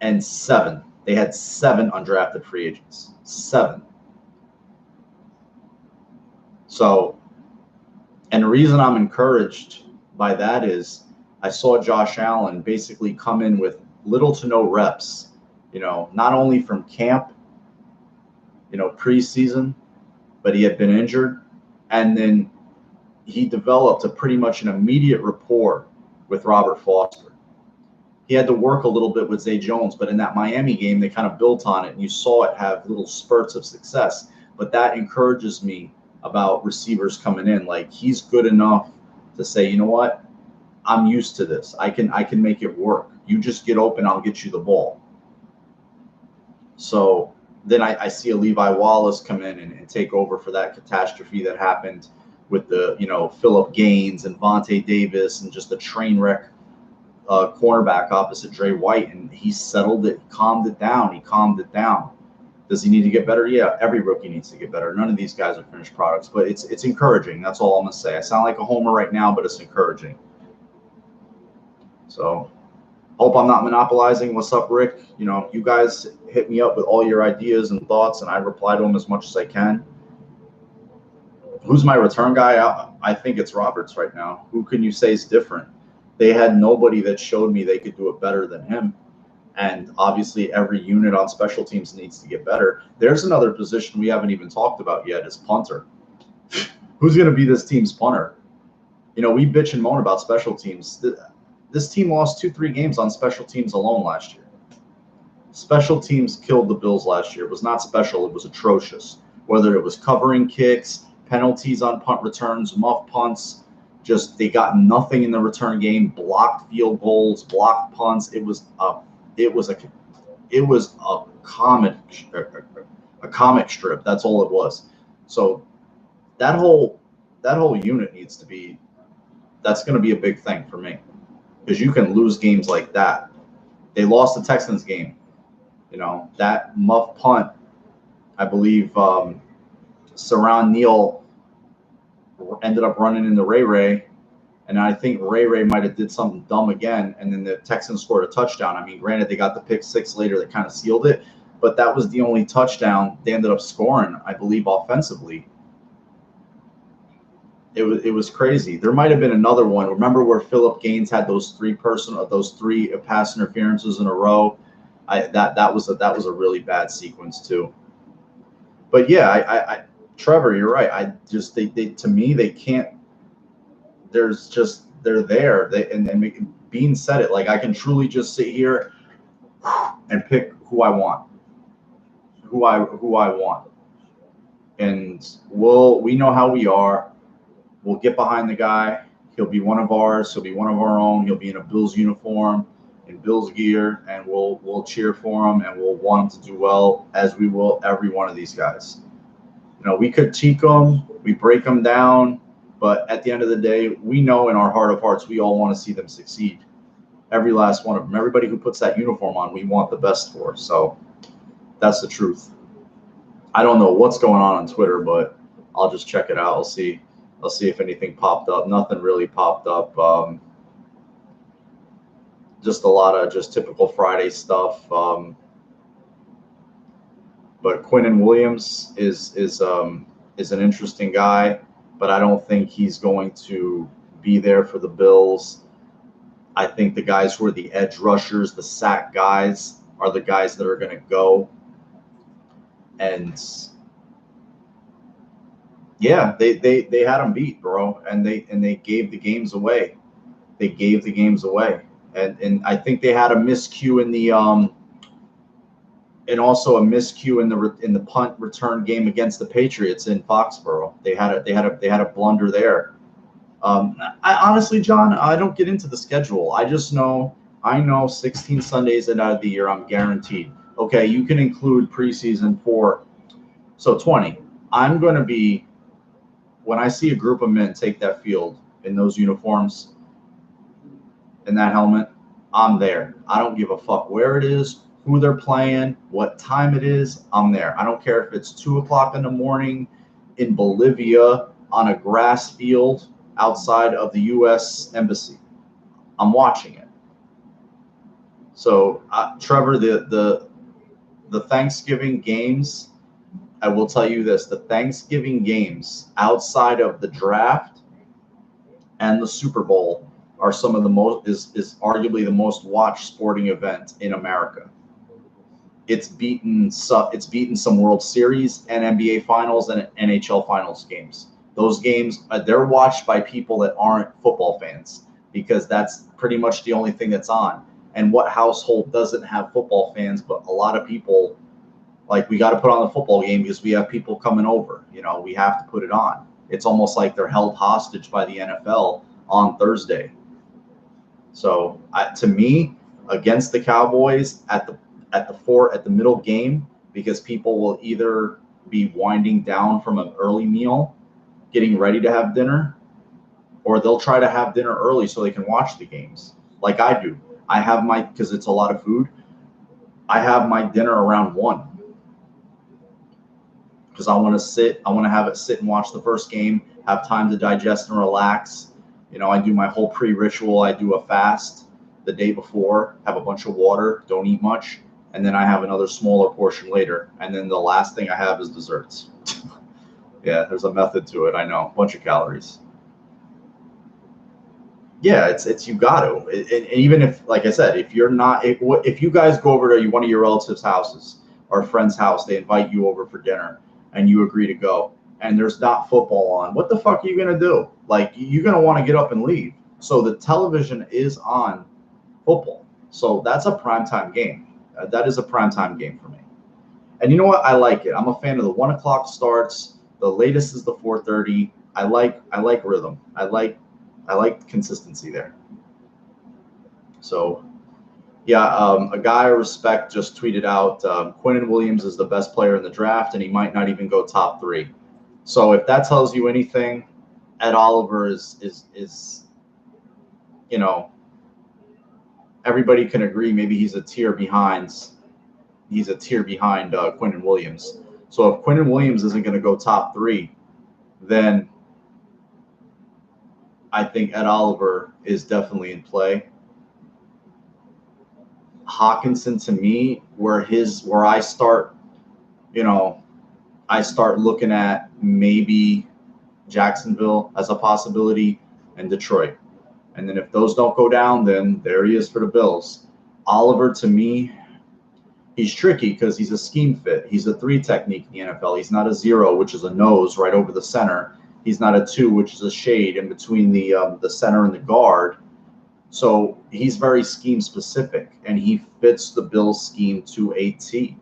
and 7. They had 7 undrafted free agents. 7. So, and the reason I'm encouraged by that is I saw Josh Allen basically come in with little to no reps, not only from camp, preseason, but he had been injured. And then he developed a pretty much an immediate rapport with Robert Foster. He had to work a little bit with Zay Jones, but in that Miami game, they kind of built on it, and you saw it have little spurts of success. But that encourages me about receivers coming in. Like, he's good enough to say, you know what? I'm used to this. I can make it work. You just get open, I'll get you the ball. So then I see a Levi Wallace come in and take over for that catastrophe that happened with the, Phillip Gaines and Vontae Davis and just a train wreck cornerback opposite Dre White. And he settled it, calmed it down. Does he need to get better? Yeah, every rookie needs to get better. None of these guys are finished products, but it's encouraging. That's all I'm going to say. I sound like a homer right now, but it's encouraging. So hope I'm not monopolizing. What's up, Rick? You guys hit me up with all your ideas and thoughts, and I reply to them as much as I can. Who's my return guy? I think it's Roberts right now. Who can you say is different? They had nobody that showed me they could do it better than him. And obviously every unit on special teams needs to get better. There's another position we haven't even talked about yet, is punter. Who's going to be this team's punter? We bitch and moan about special teams. This team lost 2-3 games on special teams alone last year. Special teams killed the Bills last year. It was not special. It was atrocious. Whether it was covering kicks, penalties on punt returns, muff punts, just they got nothing in the return game, blocked field goals, blocked punts. It was a comic strip. That's all it was. So that whole unit needs to be, that's going to be a big thing for me, because you can lose games like that. They lost the Texans game. That muff punt, I believe Saran Neal ended up running into Ray, and I think Ray might have did something dumb again, and then the Texans scored a touchdown. I mean, granted, they got the pick six later that kind of sealed it, but that was the only touchdown they ended up scoring, I believe, offensively. It was crazy. There might have been another one. Remember where Phillip Gaines had those three pass interferences in a row? That was a really bad sequence too. But yeah, Trevor, you're right. To me, they can't. They're there. Bean said it. Like, I can truly just sit here and pick who I want, who I want, and we know how we are. We'll get behind the guy. He'll be one of ours. He'll be one of our own. He'll be in a Bills uniform, in Bills gear, and we'll cheer for him, and we'll want him to do well, as we will every one of these guys. We critique them, we break them down, but at the end of the day, we know in our heart of hearts we all want to see them succeed. Every last one of them. Everybody who puts that uniform on, we want the best for. So that's the truth. I don't know what's going on Twitter, but I'll just check it out. I'll see if anything popped up. Nothing really popped up. Just a lot of just typical Friday stuff. But Quinnen Williams is an interesting guy, but I don't think he's going to be there for the Bills. I think the guys who are the edge rushers, the sack guys, are the guys that are going to go. And yeah, they had them beat, bro, and they gave the games away. And I think they had a miscue in the and also a miscue in the punt return game against the Patriots in Foxborough. They had a blunder there. I honestly, John, I don't get into the schedule. I know 16 Sundays out of the year I'm guaranteed. Okay, you can include preseason so 20. I'm going to be, when I see a group of men take that field in those uniforms, in that helmet, I'm there. I don't give a fuck where it is, who they're playing, what time it is. I'm there. I don't care if it's 2:00 in the morning in Bolivia on a grass field outside of the U.S. Embassy. I'm watching it. So, Trevor, the Thanksgiving games, I will tell you this: the Thanksgiving games outside of the draft and the Super Bowl are some of the most is arguably the most watched sporting event in America. It's beaten some World Series and NBA Finals and NHL Finals games. Those games, they're watched by people that aren't football fans because that's pretty much the only thing that's on. And what household doesn't have football fans? But a lot of people, like, we got to put on the football game because we have people coming over. You know, we have to put it on. It's almost like they're held hostage by the NFL on Thursday. So to me, against the Cowboys at the middle game, because people will either be winding down from an early meal, getting ready to have dinner, or they'll try to have dinner early so they can watch the games, like I do. I have because it's a lot of food, I have my dinner around 1 because I want to have it sit and watch the first game, have time to digest and relax. You know, I do my whole pre-ritual. I do a fast the day before, have a bunch of water, don't eat much, and then I have another smaller portion later. And then the last thing I have is desserts. Yeah, there's a method to it. I know, a bunch of calories. Yeah, it's you got to. And even if, like I said, if you're not, if you guys go over to one of your relatives' houses or a friend's house, they invite you over for dinner, and you agree to go, and there's not football on, what the fuck are you gonna do? Like, you're gonna want to get up and leave. So the television is on football. So that's a primetime game. That is a primetime game for me. And you know what? I like it. I'm a fan of the 1 o'clock starts. The latest is the 4:30. I like rhythm. I like consistency there. So, yeah, a guy I respect just tweeted out Quinnen Williams is the best player in the draft, and he might not even go top 3. So if that tells you anything, Ed Oliver is you know, everybody can agree maybe he's a tier behind. He's a tier behind Quinnen Williams. So if Quinnen Williams isn't going to go top 3, then I think Ed Oliver is definitely in play. Hockenson, to me, where I start, I start looking at maybe Jacksonville as a possibility and Detroit. And then if those don't go down, then there he is for the Bills. Oliver, to me, he's tricky because he's a scheme fit. He's a 3 technique in the NFL. He's not a 0, which is a nose right over the center. He's not a 2, which is a shade in between the center and the guard. So he's very scheme specific, and he fits the Bills scheme to a T.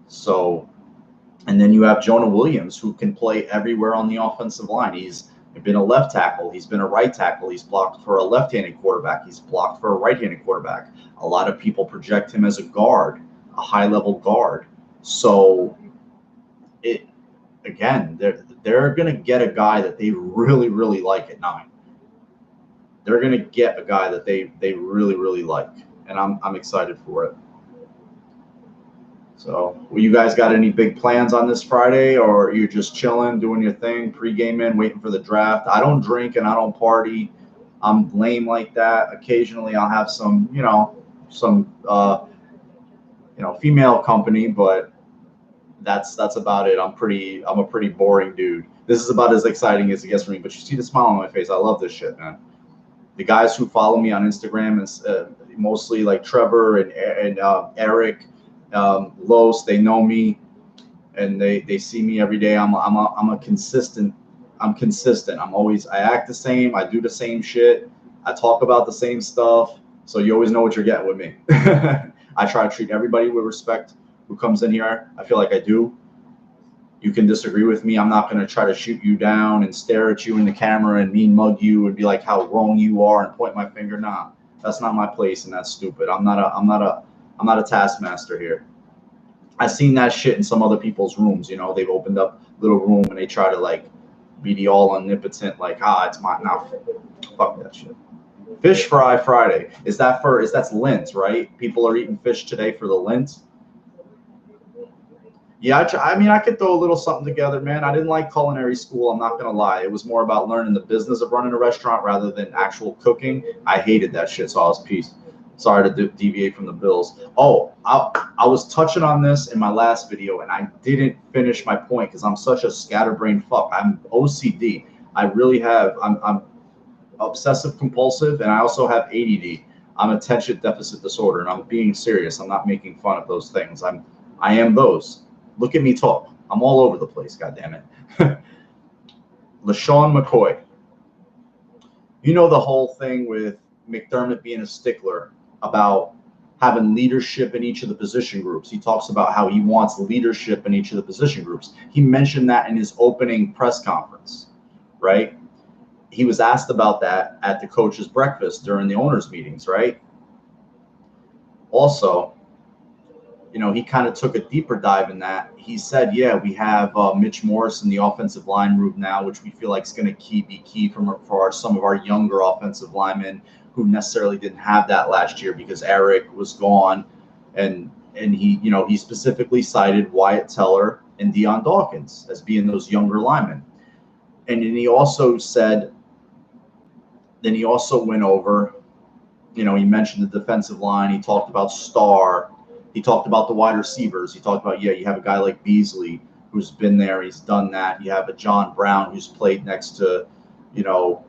So, and then you have Jonah Williams, who can play everywhere on the offensive line. He's been a left tackle. He's been a right tackle. He's blocked for a left-handed quarterback. He's blocked for a right-handed quarterback. A lot of people project him as a guard, a high-level guard. So, they're going to get a guy that they really, really like at 9. They're going to get a guy that they really, really like, and I'm excited for it. So, you guys got any big plans on this Friday, or are you just chilling, doing your thing, pre-gaming, waiting for the draft? I don't drink and I don't party. I'm lame like that. Occasionally, I'll have some female company, but that's about it. I'm a pretty boring dude. This is about as exciting as it gets for me. But you see the smile on my face. I love this shit, man. The guys who follow me on Instagram is mostly like Trevor and Eric. Los, they know me, and they see me every day. I'm consistent. I act the same. I do the same shit. I talk about the same stuff. So you always know what you're getting with me. I try to treat everybody with respect who comes in here. I feel like I do. You can disagree with me. I'm not going to try to shoot you down and stare at you in the camera and mean mug you and be like how wrong you are and point my finger. Nah, that's not my place, and that's stupid. I'm not a taskmaster here. I've seen that shit in some other people's rooms. You know, they've opened up a little room and they try to like be the all omnipotent, like, it's mine. Nah, fuck that shit. Fish Fry Friday. That's Lent, right? People are eating fish today for the Lent. Yeah, I could throw a little something together, man. I didn't like culinary school. I'm not going to lie. It was more about learning the business of running a restaurant rather than actual cooking. I hated that shit, so I was pissed. Sorry to deviate from the Bills. Oh, I was touching on this in my last video, and I didn't finish my point because I'm such a scatterbrained fuck. I'm OCD. I really have. obsessive compulsive, and I also have ADD. I'm attention deficit disorder, and I'm being serious. I'm not making fun of those things. I am those. Look at me talk. I'm all over the place. God damn it. LeSean McCoy. You know the whole thing with McDermott being a stickler about having leadership in each of the position groups. He talks about how he wants leadership in each of the position groups. He mentioned that in his opening press conference, right? He was asked about that at the coach's breakfast during the owners' meetings, right? Also, you know, he kind of took a deeper dive in that. He said, yeah, we have Mitch Morse in the offensive line room now, which we feel like is going to be key for some of our younger offensive linemen who necessarily didn't have that last year because Eric was gone. And he, you know, he specifically cited Wyatt Teller and Deion Dawkins as being those younger linemen. And then he also said, then he also went over, you know, he mentioned the defensive line. He talked about Starr. He talked about the wide receivers. He talked about, yeah, you have a guy like Beasley who's been there. He's done that. You have a John Brown who's played next to, you know,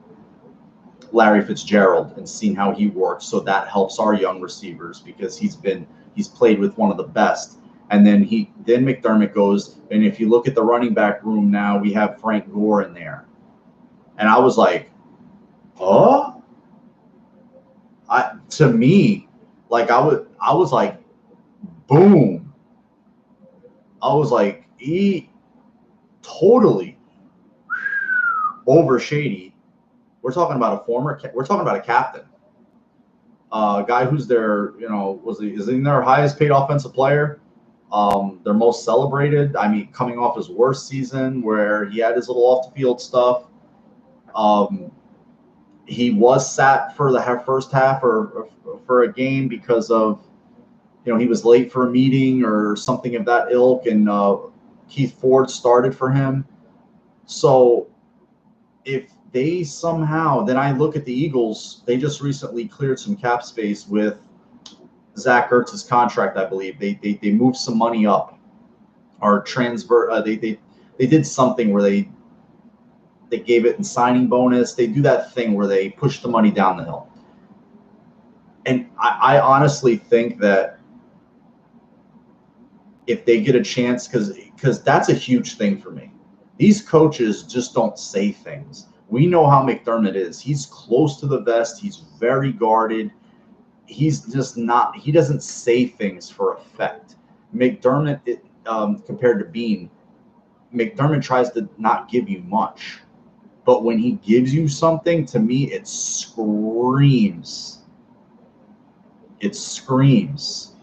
Larry Fitzgerald and seen how he works. So that helps our young receivers because he's played with one of the best. And then McDermott goes, and if you look at the running back room now, we have Frank Gore in there. And I was like, oh? To me, like I was like, boom. I was like, he totally over Shady. We're talking about a captain, a guy who's their, you know, is he their highest paid offensive player, their most celebrated. I mean, coming off his worst season where he had his little off the field stuff. He was sat for the first half or for a game because of, you know, he was late for a meeting or something of that ilk, and Keith Ford started for him. So if they somehow, then I look at the Eagles, they just recently cleared some cap space with Zach Ertz's contract, I believe. They moved some money up or transfer. They did something where they gave it in signing bonus. They do that thing where they push the money down the hill. And I honestly think that if they get a chance, because that's a huge thing for me. These coaches just don't say things. We know how McDermott is. He's close to the vest. He's very guarded. He's just not – he doesn't say things for effect. McDermott, compared to Bean, McDermott tries to not give you much. But when he gives you something, to me, it screams. It screams.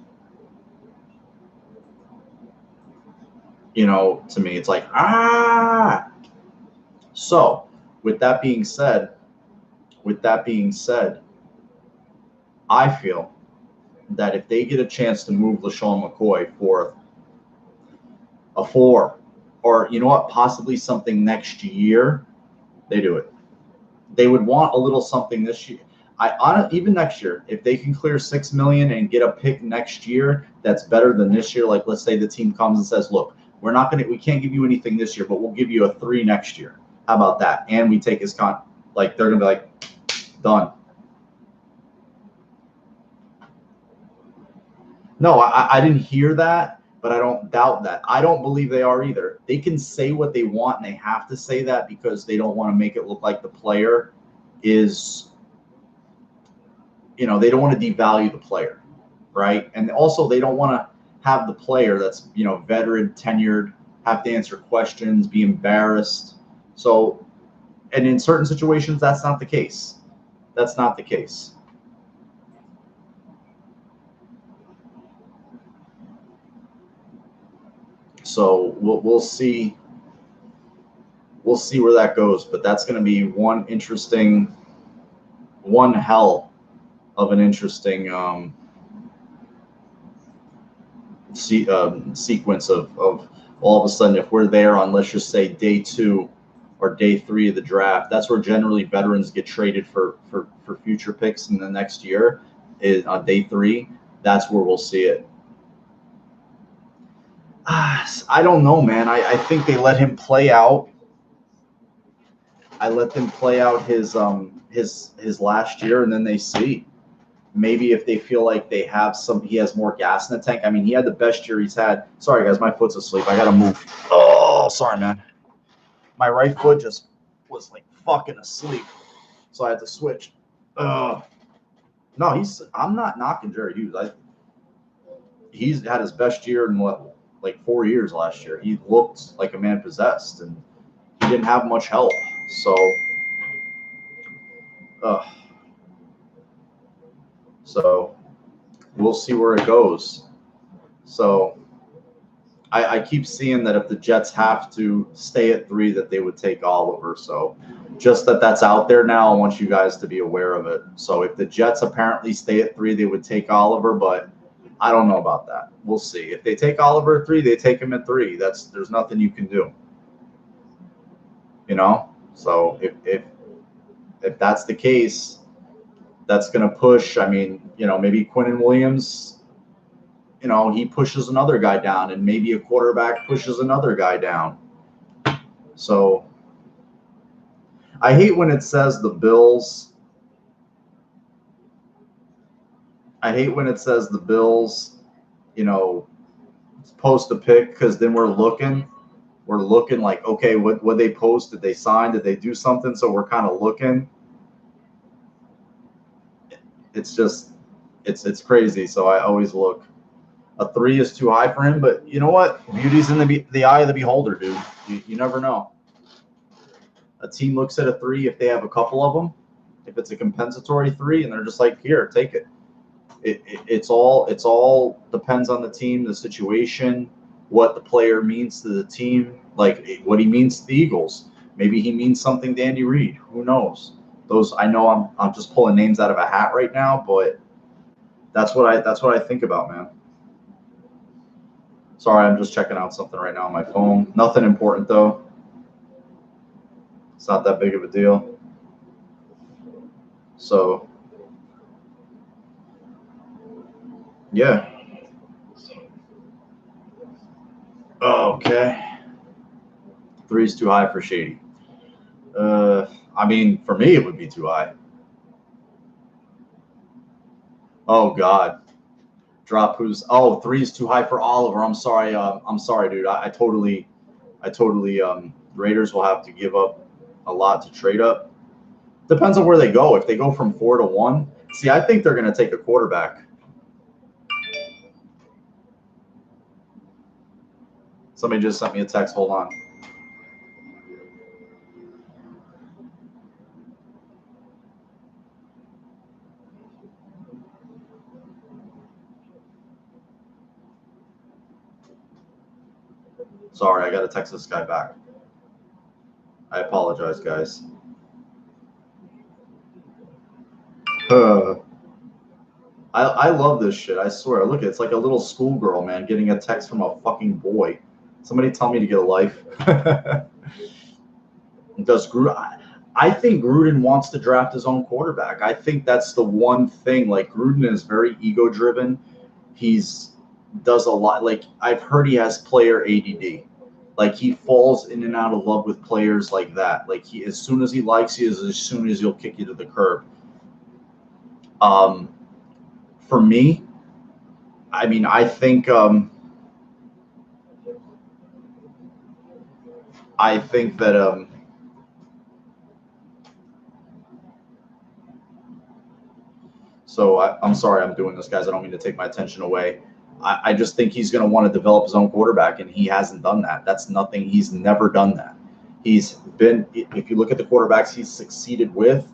You know, to me, it's like, ah. So, with that being said, I feel that if they get a chance to move LeSean McCoy for a 4, or you know what, possibly something next year, they do it. They would want a little something this year. Even next year, if they can clear $6 million and get a pick next year, that's better than this year. Like, let's say the team comes and says, look, we can't give you anything this year, but we'll give you a 3 next year. How about that? And we take his like, they're gonna be like, done. No, I didn't hear that, but I don't doubt that. I don't believe they are either. They can say what they want, and they have to say that because they don't want to make it look like the player is, you know, they don't want to devalue the player, right? And also they don't want to have the player that's, you know, veteran, tenured, have to answer questions, be embarrassed. So, and in certain situations, that's not the case. That's not the case. So we'll see. We'll see where that goes, but that's going to be one hell of an interesting sequence of all of a sudden, if we're there on, let's just say, day 2 or day 3 of the draft, that's where generally veterans get traded for future picks in the next year. Is on day 3, that's where we'll see it. I don't know, man. I think they let him play out. I let them play out his last year, and then they see. Maybe if they feel like he has more gas in the tank. I mean, he had the best year he's had. Sorry, guys, my foot's asleep. I got to move. Oh, sorry, man. My right foot just was like fucking asleep. So I had to switch. No, I'm not knocking Jerry Hughes. He's had his best year in like 4 years last year. He looked like a man possessed, and he didn't have much help. So we'll see where it goes. So I keep seeing that if the Jets have to stay at 3, that they would take Oliver. So just that's out there now. I want you guys to be aware of it. So if the Jets apparently stay at 3, they would take Oliver, but I don't know about that. We'll see. If they take Oliver at 3, they take him at 3. There's nothing you can do. So if that's the case, that's going to push. I mean, maybe Quinnen Williams, he pushes another guy down, and maybe a quarterback pushes another guy down. So I hate when it says the Bills. Post a pick, because then we're looking like, okay, what they post? Did they sign? Did they do something? So we're kind of looking. It's just, it's crazy. So I always look. A 3 is too high for him, but you know what? Beauty's in the eye of the beholder, dude. You never know. A team looks at a 3 if they have a couple of them, if it's a compensatory 3, and they're just like, here, take it. It's all depends on the team, the situation, what the player means to the team, like what he means to the Eagles. Maybe he means something to Andy Reid. Who knows? I know I'm just pulling names out of a hat right now, but that's what I think about, man. Sorry, I'm just checking out something right now on my phone. Nothing important, though. It's not that big of a deal. So, yeah. Okay. 3 is too high for Shady. I mean, for me, it would be too high. Oh, God. Drop who's... Oh, 3 is too high for Oliver. I'm sorry, dude. I totally... Raiders will have to give up a lot to trade up. Depends on where they go. If they go from 4 to 1... See, I think they're going to take a quarterback. Somebody just sent me a text. Hold on. Sorry, I got to text this guy back. I apologize, guys. I love this shit. I swear. Look, it's like a little schoolgirl, man, getting a text from a fucking boy. Somebody tell me to get a life. I think Gruden wants to draft his own quarterback. I think that's the one thing. Like, Gruden is very ego-driven. Does a lot. Like, I've heard he has player ADD. Like, he falls in and out of love with players like that. Like, as soon as he likes you, as soon as he'll kick you to the curb. For me, I mean, I think that so I'm sorry I'm doing this, guys. I don't mean to take my attention away. I just think he's going to want to develop his own quarterback, and he hasn't done that. That's nothing. He's never done that. If you look at the quarterbacks he's succeeded with,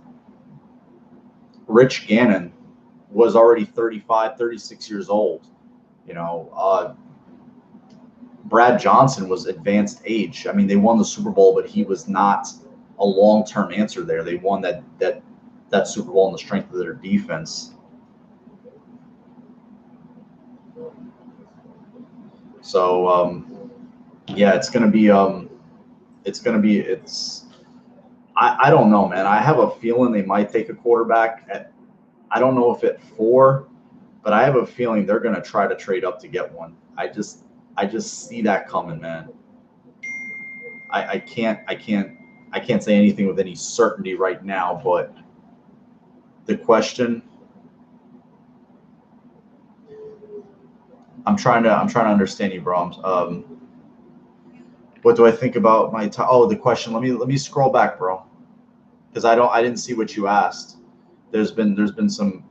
Rich Gannon was already 35, 36 years old. Brad Johnson was advanced age. I mean, they won the Super Bowl, but he was not a long-term answer there. They won that Super Bowl on the strength of their defense. So, yeah, it's going to be I don't know, man. I have a feeling they might take a quarterback I don't know if at 4, but I have a feeling they're going to try to trade up to get one. I just see that coming, man. I can't I can't say anything with any certainty right now, but the question, I'm trying to understand you, bro. What do I think about my time? Oh, the question. Let me scroll back, bro, because I didn't see what you asked. There's been some.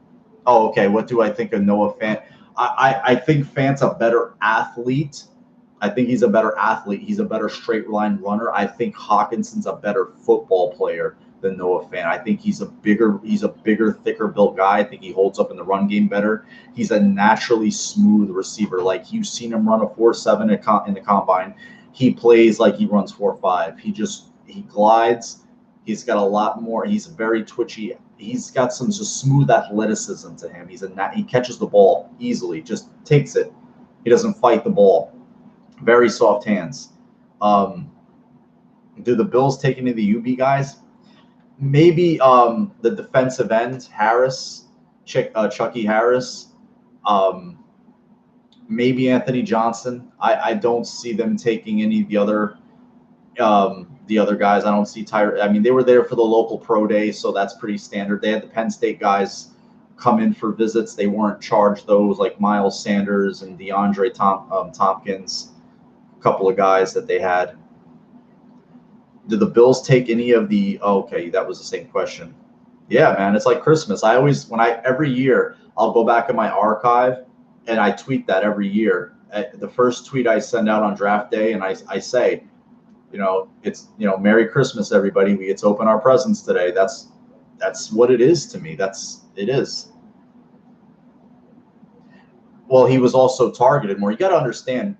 Oh, okay. What do I think of Noah Fant? I think Fant's a better athlete. I think he's a better athlete. He's a better straight line runner. I think Hawkinson's a better football player than Noah Fant. I think he's a bigger, thicker built guy. I think he holds up in the run game better. He's a naturally smooth receiver. Like you've seen him run a 4.7 in the combine. He plays like he runs 4.5. He glides. He's got a lot more. He's very twitchy. He's got some just smooth athleticism to him. He catches the ball easily, just takes it. He doesn't fight the ball. Very soft hands. Do the Bills take any of the UB guys? Maybe the defensive end, Harris, Chucky Harris. Maybe Anthony Johnson. I don't see them taking any of the other guys. I don't see Tyre. I mean, they were there for the local pro day, so that's pretty standard. They had the Penn State guys come in for visits. They weren't charged those, like Miles Sanders and DeAndre Tompkins, a couple of guys that they had. Did the Bills take any of the? Oh, okay, that was the same question. Yeah, man, it's like Christmas. Every year I'll go back in my archive and I tweet that every year. The first tweet I send out on draft day, and I say, it's Merry Christmas, everybody. We get to open our presents today. That's what it is to me. It is. Well, he was also targeted more. You got to understand,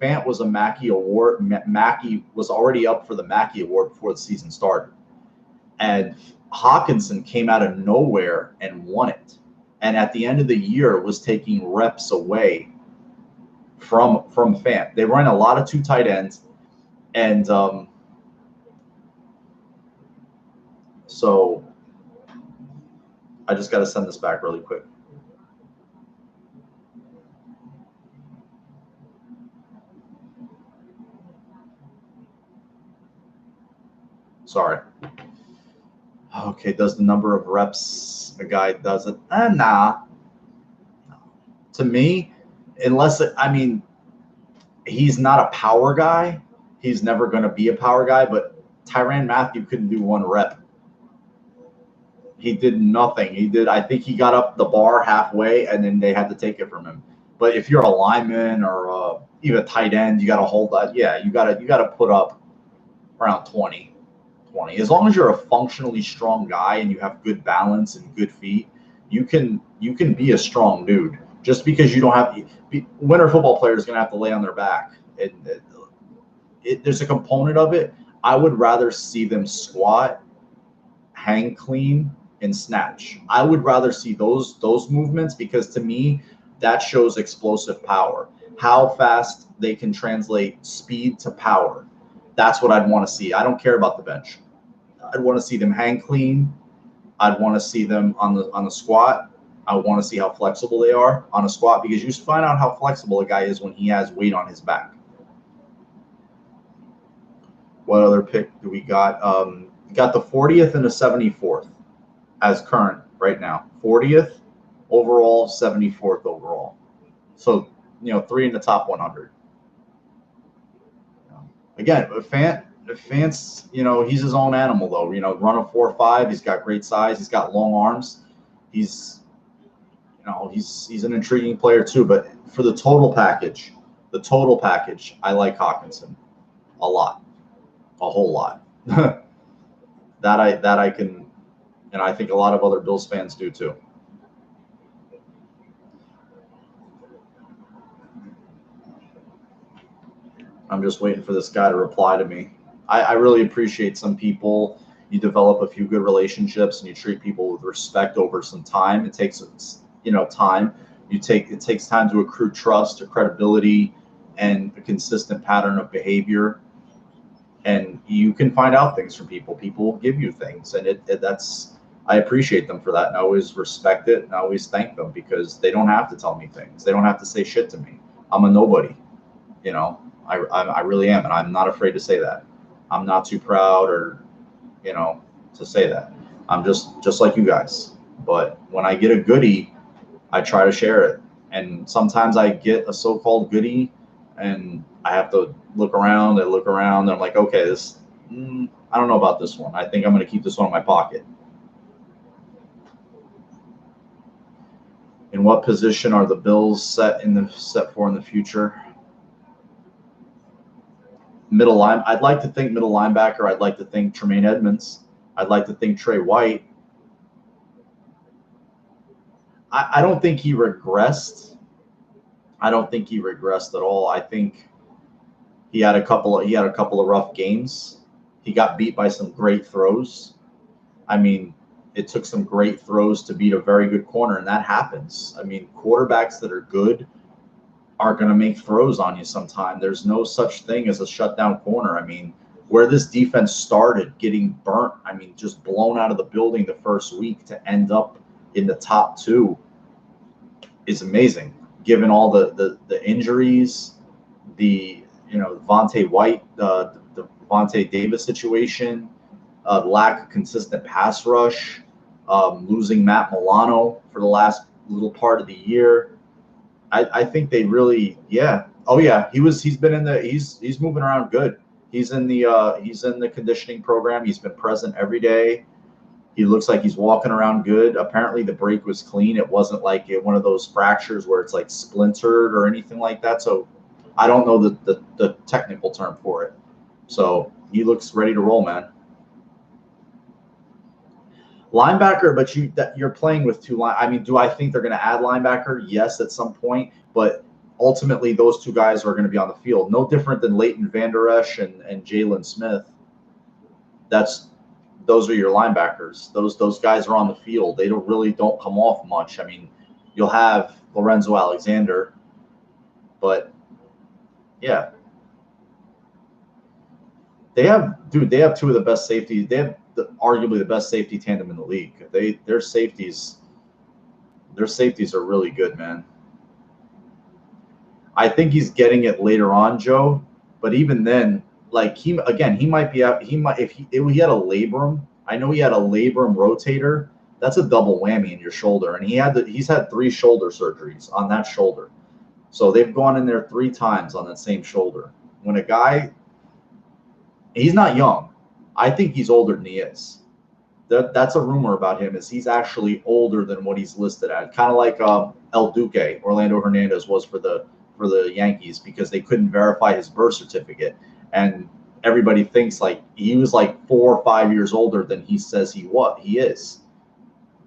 Fant was a Mackey Award. Mackey was already up for the Mackey Award before the season started, and Hawkinson came out of nowhere and won it. And at the end of the year, was taking reps away from Fant. They ran a lot of two tight ends. And so I just got to send this back really quick. Sorry. Okay, does the number of reps a guy does it? Nah. To me, he's not a power guy. He's never going to be a power guy, but Tyrann Mathieu couldn't do one rep. He did nothing. I think he got up the bar halfway, and then they had to take it from him. But if you're a lineman or even a tight end, you got to hold that. Yeah, you got to put up around 20. As long as you're a functionally strong guy and you have good balance and good feet, you can be a strong dude. Just because you don't have winter football players going to have to lay on their back. There's a component of it. I would rather see them squat, hang clean, and snatch. I would rather see those movements, because to me that shows explosive power. How fast they can translate speed to power. That's what I'd want to see. I don't care about the bench. I'd want to see them hang clean. I'd want to see them on the squat. I want to see how flexible they are on a squat, because you find out how flexible a guy is when he has weight on his back. What other pick do we got? Got the 40th and the 74th as current right now. 40th overall, 74th overall. So, 3 in the top 100. Again, Fant's, he's his own animal, though. Run a 4.5. He's got great size. He's got long arms. He's an intriguing player too. But for the total package, I like Hawkinson a lot, a whole lot. that I can, and I think a lot of other Bills fans do too. I'm just waiting for this guy to reply to me. I really appreciate some people. You develop a few good relationships and you treat people with respect over some time. It takes time. It takes time to accrue trust or credibility and a consistent pattern of behavior. And you can find out things from people. People will give you things, and I appreciate them for that, and I always respect it, and I always thank them, because they don't have to tell me things. They don't have to say shit to me. I'm a nobody, I really am, and I'm not afraid to say that. I'm not too proud or to say that. I'm just like you guys. But when I get a goodie, I try to share it. And sometimes I get a so-called goodie, and I have to look around and look around. And I'm like, okay, I don't know about this one. I think I'm going to keep this one in my pocket. In what position are the Bills set for in the future? Middle line. I'd like to think middle linebacker. I'd like to think Tremaine Edmonds. I'd like to think Trey White. I don't think he regressed. I don't think he regressed at all. I think he had a couple of rough games. He got beat by some great throws. I mean, it took some great throws to beat a very good corner, and that happens. I mean, quarterbacks that are good are going to make throws on you sometime. There's no such thing as a shutdown corner. I mean, where this defense started getting burnt, I mean, just blown out of the building the first week to end up in the top 2 is amazing, given all the injuries, the Vontae White, the Vontae Davis situation, lack of consistent pass rush, losing Matt Milano for the last little part of the year. I think they really, yeah. Oh yeah, he's moving around good. He's in the conditioning program. He's been present every day. He looks like he's walking around good. Apparently the break was clean. It wasn't like one of those fractures where it's like splintered or anything like that. So I don't know the technical term for it. So he looks ready to roll, man. Linebacker, but you're playing with 2 line. I mean, do I think they're going to add linebacker? Yes, at some point, but ultimately those 2 guys are going to be on the field. No different than Leighton Vander Esch and Jalen Smith. Those are your linebackers. Those guys are on the field. They don't come off much. I mean, you'll have Lorenzo Alexander, but yeah, they have 2 of the best safeties. They have arguably the best safety tandem in the league. Their safeties are really good, man. I think he's getting it later on, Joe, but even then, like he might be out. If he had a labrum. I know he had a labrum rotator. That's a double whammy in your shoulder, and he's had 3 shoulder surgeries on that shoulder. So they've gone in there 3 times on that same shoulder. When a guy, he's not young. I think he's older than he is. That's a rumor about him, is he's actually older than what he's listed at. Kind of like El Duque, Orlando Hernandez, was for the Yankees, because they couldn't verify his birth certificate. And everybody thinks like he was like 4 or 5 years older than he says he is,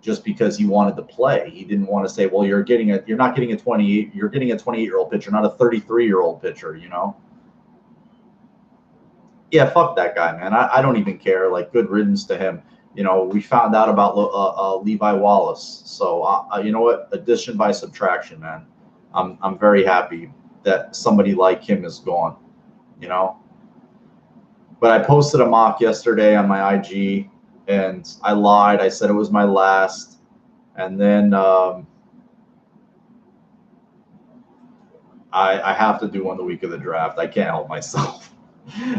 just because he wanted to play. He didn't want to say, well, you're not getting a 28-year-old pitcher, not a 33-year-old pitcher, Yeah, fuck that guy, man. I don't even care. Like, good riddance to him. We found out about Levi Wallace. So, you know what? Addition by subtraction, man. I'm very happy that somebody like him is gone, But I posted a mock yesterday on my IG, and I lied. I said it was my last. And then I have to do one the week of the draft. I can't help myself.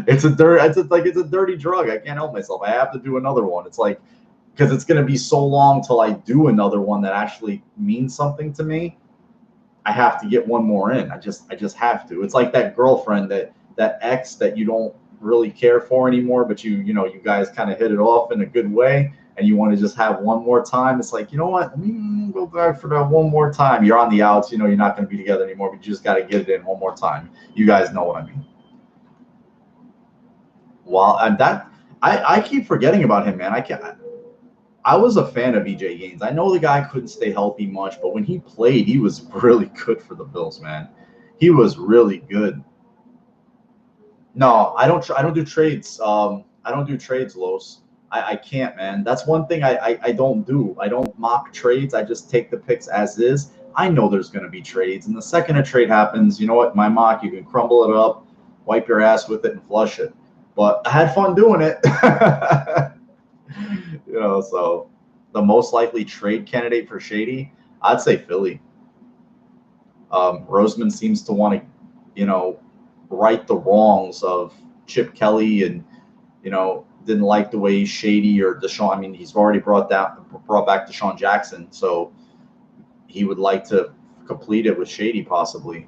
It's a dirty drug. I can't help myself. I have to do another one. It's like, because it's going to be so long till I do another one that actually means something to me. I have to get one more in. I just have to. It's like that girlfriend, that ex that you don't really care for anymore, but you guys kind of hit it off in a good way, and you want to just have one more time. It's like, you know what? Let me go back for that one more time. You're on the outs. You're not going to be together anymore, but you just got to get it in one more time. You guys know what I mean. Well, and I keep forgetting about him, man. I was a fan of EJ Gaines. I know the guy couldn't stay healthy much, but when he played, he was really good for the Bills, man. He was really good. No, I don't do trades. I don't do trades, Los. I can't, man. That's one thing I don't do. I don't mock trades. I just take the picks as is. I know there's going to be trades, and the second a trade happens, you know what? My mock, you can crumble it up, wipe your ass with it, and flush it. But I had fun doing it. So the most likely trade candidate for Shady, I'd say Philly. Roseman seems to want to, right the wrongs of Chip Kelly and, didn't like the way Shady or Deshaun. I mean, he's already brought back Deshaun Jackson, so he would like to complete it with Shady possibly.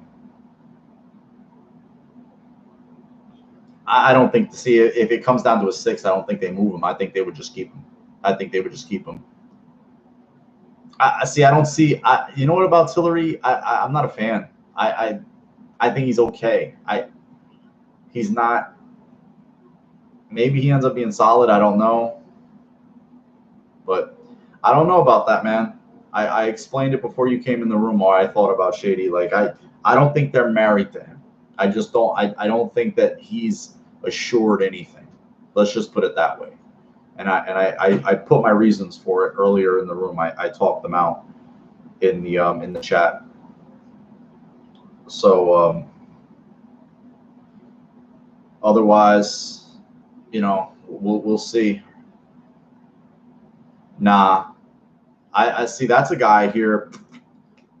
I don't think see if it comes down to a 6, I don't think they move him. I think they would just keep him. I think they would just keep him. I see. I don't see. You know what about Tillery? I'm not a fan. I think he's okay. He's not. Maybe he ends up being solid. I don't know. But I don't know about that, man. I explained it before you came in the room why I thought about Shady. Like I don't think they're married to him. I just don't. I don't think that he's assured anything. Let's just put it that way. And I put my reasons for it earlier in the room. I talked them out in the chat. So otherwise, we'll see. Nah, I see. That's a guy here.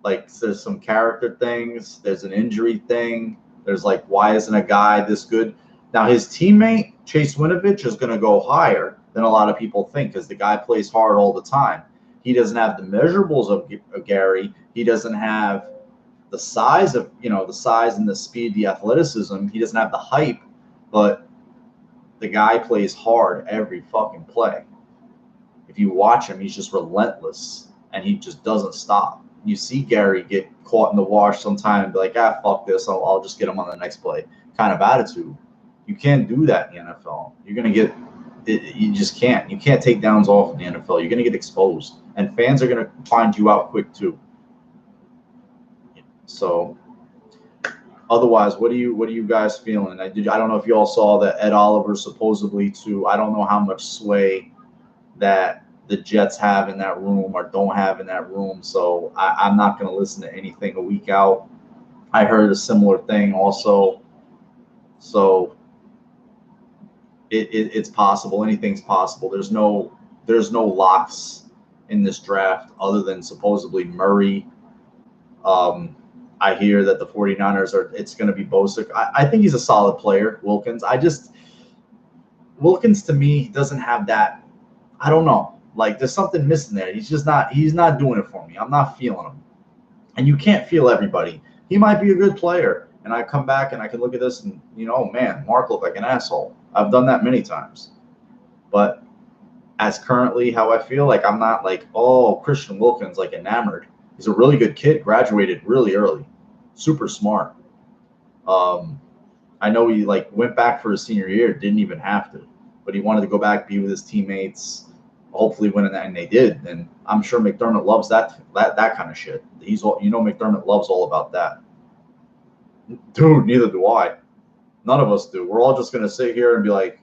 Like, there's some character things. There's an injury thing. There's like, why isn't a guy this good? Now his teammate Chase Winovich is going to go higher than a lot of people think because the guy plays hard all the time. He doesn't have the measurables of Gary. He doesn't have the size of the size and the speed, the athleticism. He doesn't have the hype, but the guy plays hard every fucking play. If you watch him, he's just relentless and he just doesn't stop. You see Gary get caught in the wash sometime and be like, fuck this, I'll just get him on the next play kind of attitude. You can't do that in the NFL. You're going to get – you just can't. You can't take downs off in the NFL. You're going to get exposed. And fans are going to find you out quick too. So otherwise, what are you guys feeling? I don't know if you all saw that Ed Oliver supposedly I don't know how much sway that the Jets have in that room or don't have in that room. So I'm not going to listen to anything a week out. I heard a similar thing also. So it's possible. Anything's possible. There's no locks in this draft other than supposedly Murray. I hear that the 49ers it's going to be Bosa. I think he's a solid player, Wilkins. Wilkins to me doesn't have that. I don't know. Like, there's something missing there. He's not doing it for me. I'm not feeling him. And you can't feel everybody. He might be a good player. And I come back and I can look at this and, man, Mark looked like an asshole. I've done that many times. But as currently how I feel, like I'm not like, oh, Christian Wilkins, like enamored. He's a really good kid, graduated really early, super smart. I know he went back for his senior year, didn't even have to, but he wanted to go back, be with his teammates, hopefully winning that, and they did. And I'm sure McDermott loves that kind of shit. McDermott loves all about that. Dude, neither do I. None of us do. We're all just gonna sit here and be like,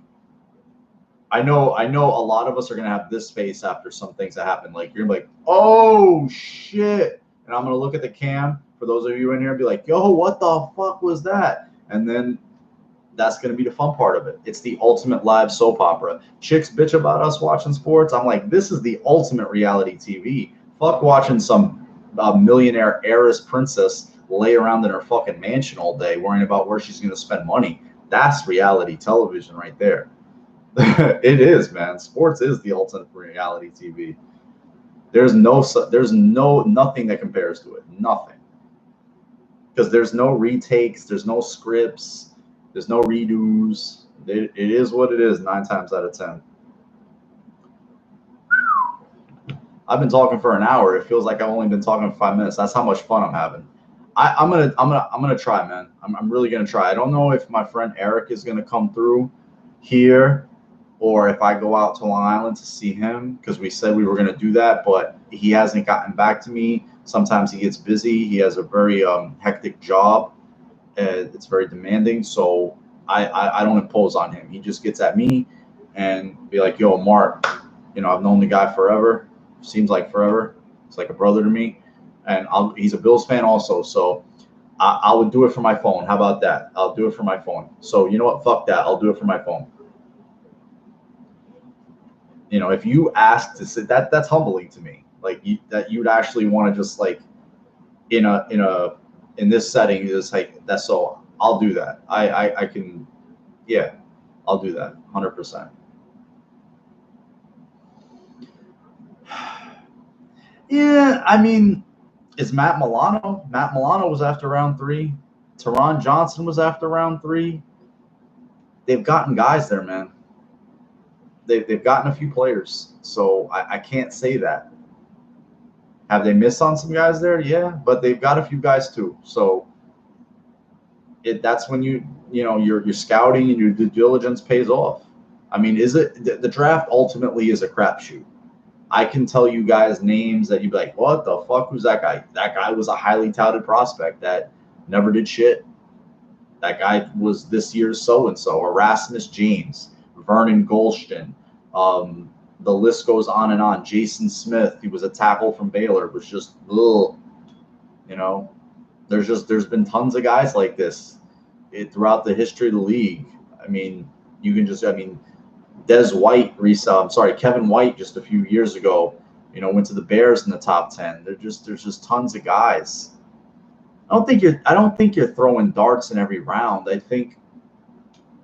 I know a lot of us are gonna have this face after some things that happen. Like, you're gonna be like, oh shit. And I'm gonna look at the cam for those of you in here and be like, yo, what the fuck was that? And then that's gonna be the fun part of it. It's the ultimate live soap opera. Chicks bitch about us watching sports. I'm like, this is the ultimate reality TV. Fuck watching some millionaire heiress princess lay around in her fucking mansion all day worrying about where she's gonna spend money. That's reality television right there. It is, man. Sports is the ultimate reality TV. There's nothing that compares to it. Nothing. Because there's no retakes, there's no scripts, there's no redos. It is what it is 9 times out of 10. I've been talking for an hour. It feels like I've only been talking for 5 minutes. That's how much fun I'm having. I'm gonna try, man. I'm really gonna try. I don't know if my friend Eric is gonna come through here, or if I go out to Long Island to see him, because we said we were going to do that, but he hasn't gotten back to me. Sometimes he gets busy. He has a very hectic job. It's very demanding. So I don't impose on him. He just gets at me and be like, yo, Mark, I've known the guy forever. Seems like forever. It's like a brother to me. And he's a Bills fan also. So I would do it for my phone. How about that? I'll do it for my phone. So you know what? Fuck that. I'll do it for my phone. If you ask to sit, that's humbling to me. Like that you'd actually want to just like in this setting, just like that's so. I'll do that. I can, yeah, I'll do that 100%. Yeah, I mean, it's Matt Milano. Matt Milano was after round 3. Teron Johnson was after round 3. They've gotten guys there, man. They've gotten a few players. So I can't say that. Have they missed on some guys there? Yeah, but they've got a few guys too. So that's when your scouting and your due diligence pays off. I mean, is it the draft ultimately is a crapshoot? I can tell you guys names that you'd be like, what the fuck? Who's that guy? That guy was a highly touted prospect that never did shit. That guy was this year's so-and-so. Erasmus James, Vernon Golston. The list goes on and on. Jason Smith, he was a tackle from Baylor, was just, ugh. You know, there's been tons of guys like this throughout the history of the league. I mean, Kevin White just a few years ago, went to the Bears in the top 10. There's just tons of guys. I don't think you're throwing darts in every round. I think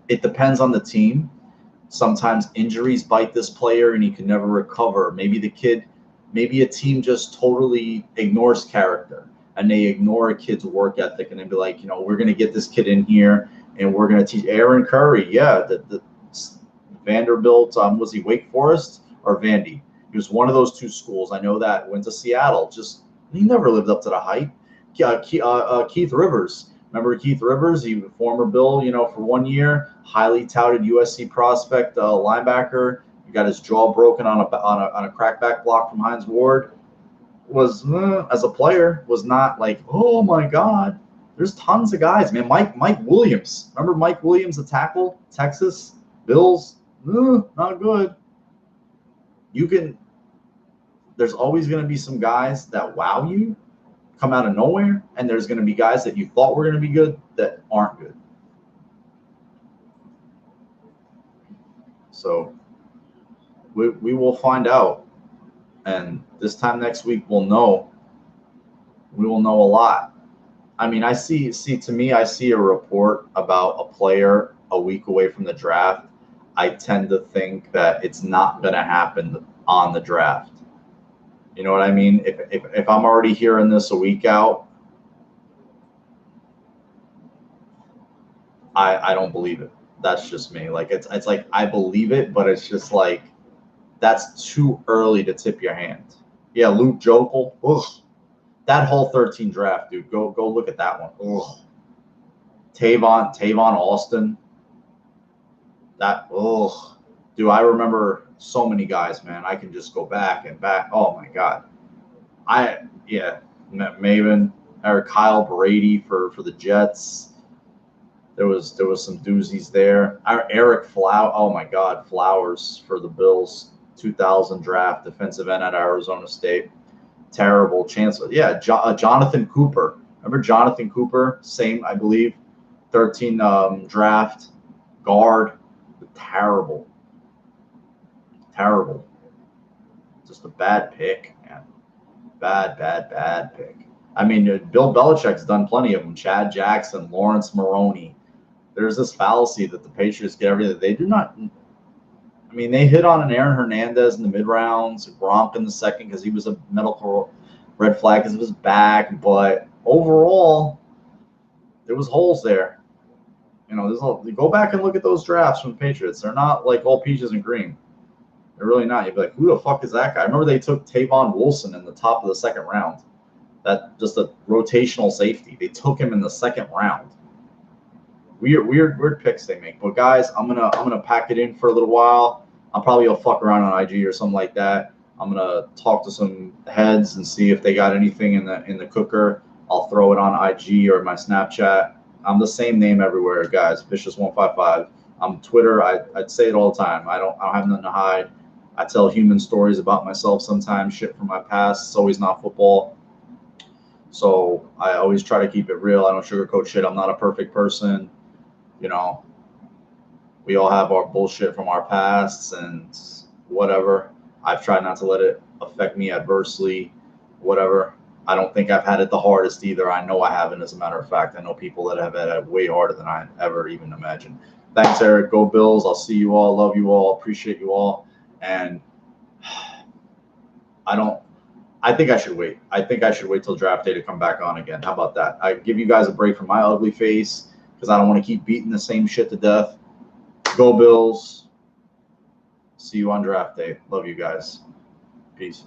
it depends on the team. Sometimes injuries bite this player and he can never recover. Maybe a team just totally ignores character and they ignore a kid's work ethic and they be like, we're going to get this kid in here and we're going to teach Aaron Curry. Yeah, the Vanderbilt, was he Wake Forest or Vandy? He was one of those two schools. I know that. Went to Seattle. He never lived up to the hype. Keith Rivers. Remember Keith Rivers? He was former Bill, for 1 year. Highly touted USC prospect, linebacker. He got his jaw broken on a crackback block from Hines Ward. Was as a player was not like, oh my God. There's tons of guys, man. Mike Williams. Remember Mike Williams, the tackle, Texas Bills. Not good. There's always going to be some guys that wow you, come out of nowhere, and there's going to be guys that you thought were going to be good that aren't good. So we will find out, and this time next week we'll know. We will know a lot. I mean, I see a report about a player a week away from the draft. I tend to think that it's not going to happen on the draft. You know what I mean? If I'm already hearing this a week out, I don't believe it. That's just me. Like it's like I believe it, but it's just like that's too early to tip your hand. Yeah, Luke Jokel. Ugh. That whole 13 draft, dude. Go look at that one. Ugh. Tavon Austin. Dude, I remember so many guys, man. I can just go back and back. Oh my God. Maven or Kyle Brady for the Jets. There was some doozies there. Eric Flowers. Oh my God, Flowers for the Bills. 2000 draft, defensive end at Arizona State. Terrible chance. Yeah, Jonathan Cooper. Remember Jonathan Cooper? Same, I believe. 13 draft, guard. Terrible. Just a bad pick, man. Bad pick. I mean, Bill Belichick's done plenty of them. Chad Jackson, Lawrence Maroney. There's this fallacy that the Patriots get everything. They do not. I mean, they hit on an Aaron Hernandez in the mid rounds, Gronk in the second because he was a medical red flag because of his back. But overall, there was holes there. Go back and look at those drafts from the Patriots. They're not like all peaches and cream. They're really not. You'd be like, who the fuck is that guy? I remember they took Tavon Wilson in the top of the second round. That just a rotational safety. They took him in the second round. Weird picks they make. But guys, I'm gonna pack it in for a little while. I'm probably gonna fuck around on IG or something like that. I'm gonna talk to some heads and see if they got anything in the cooker. I'll throw it on IG or my Snapchat. I'm the same name everywhere, guys. Vicious155. I'm Twitter. I'd say it all the time. I don't have nothing to hide. I tell human stories about myself sometimes, shit from my past. It's always not football. So I always try to keep it real. I don't sugarcoat shit. I'm not a perfect person. We all have our bullshit from our pasts and whatever. I've tried not to let it affect me adversely, whatever. I don't think I've had it the hardest either. I know I haven't, as a matter of fact. I know people that have had it way harder than I ever even imagined. Thanks, Eric. Go Bills. I'll see you all. Love you all. Appreciate you all. And I I think I should wait. I think I should wait till draft day to come back on again. How about that? I give you guys a break from my ugly face because I don't want to keep beating the same shit to death. Go Bills. See you on draft day. Love you guys. Peace.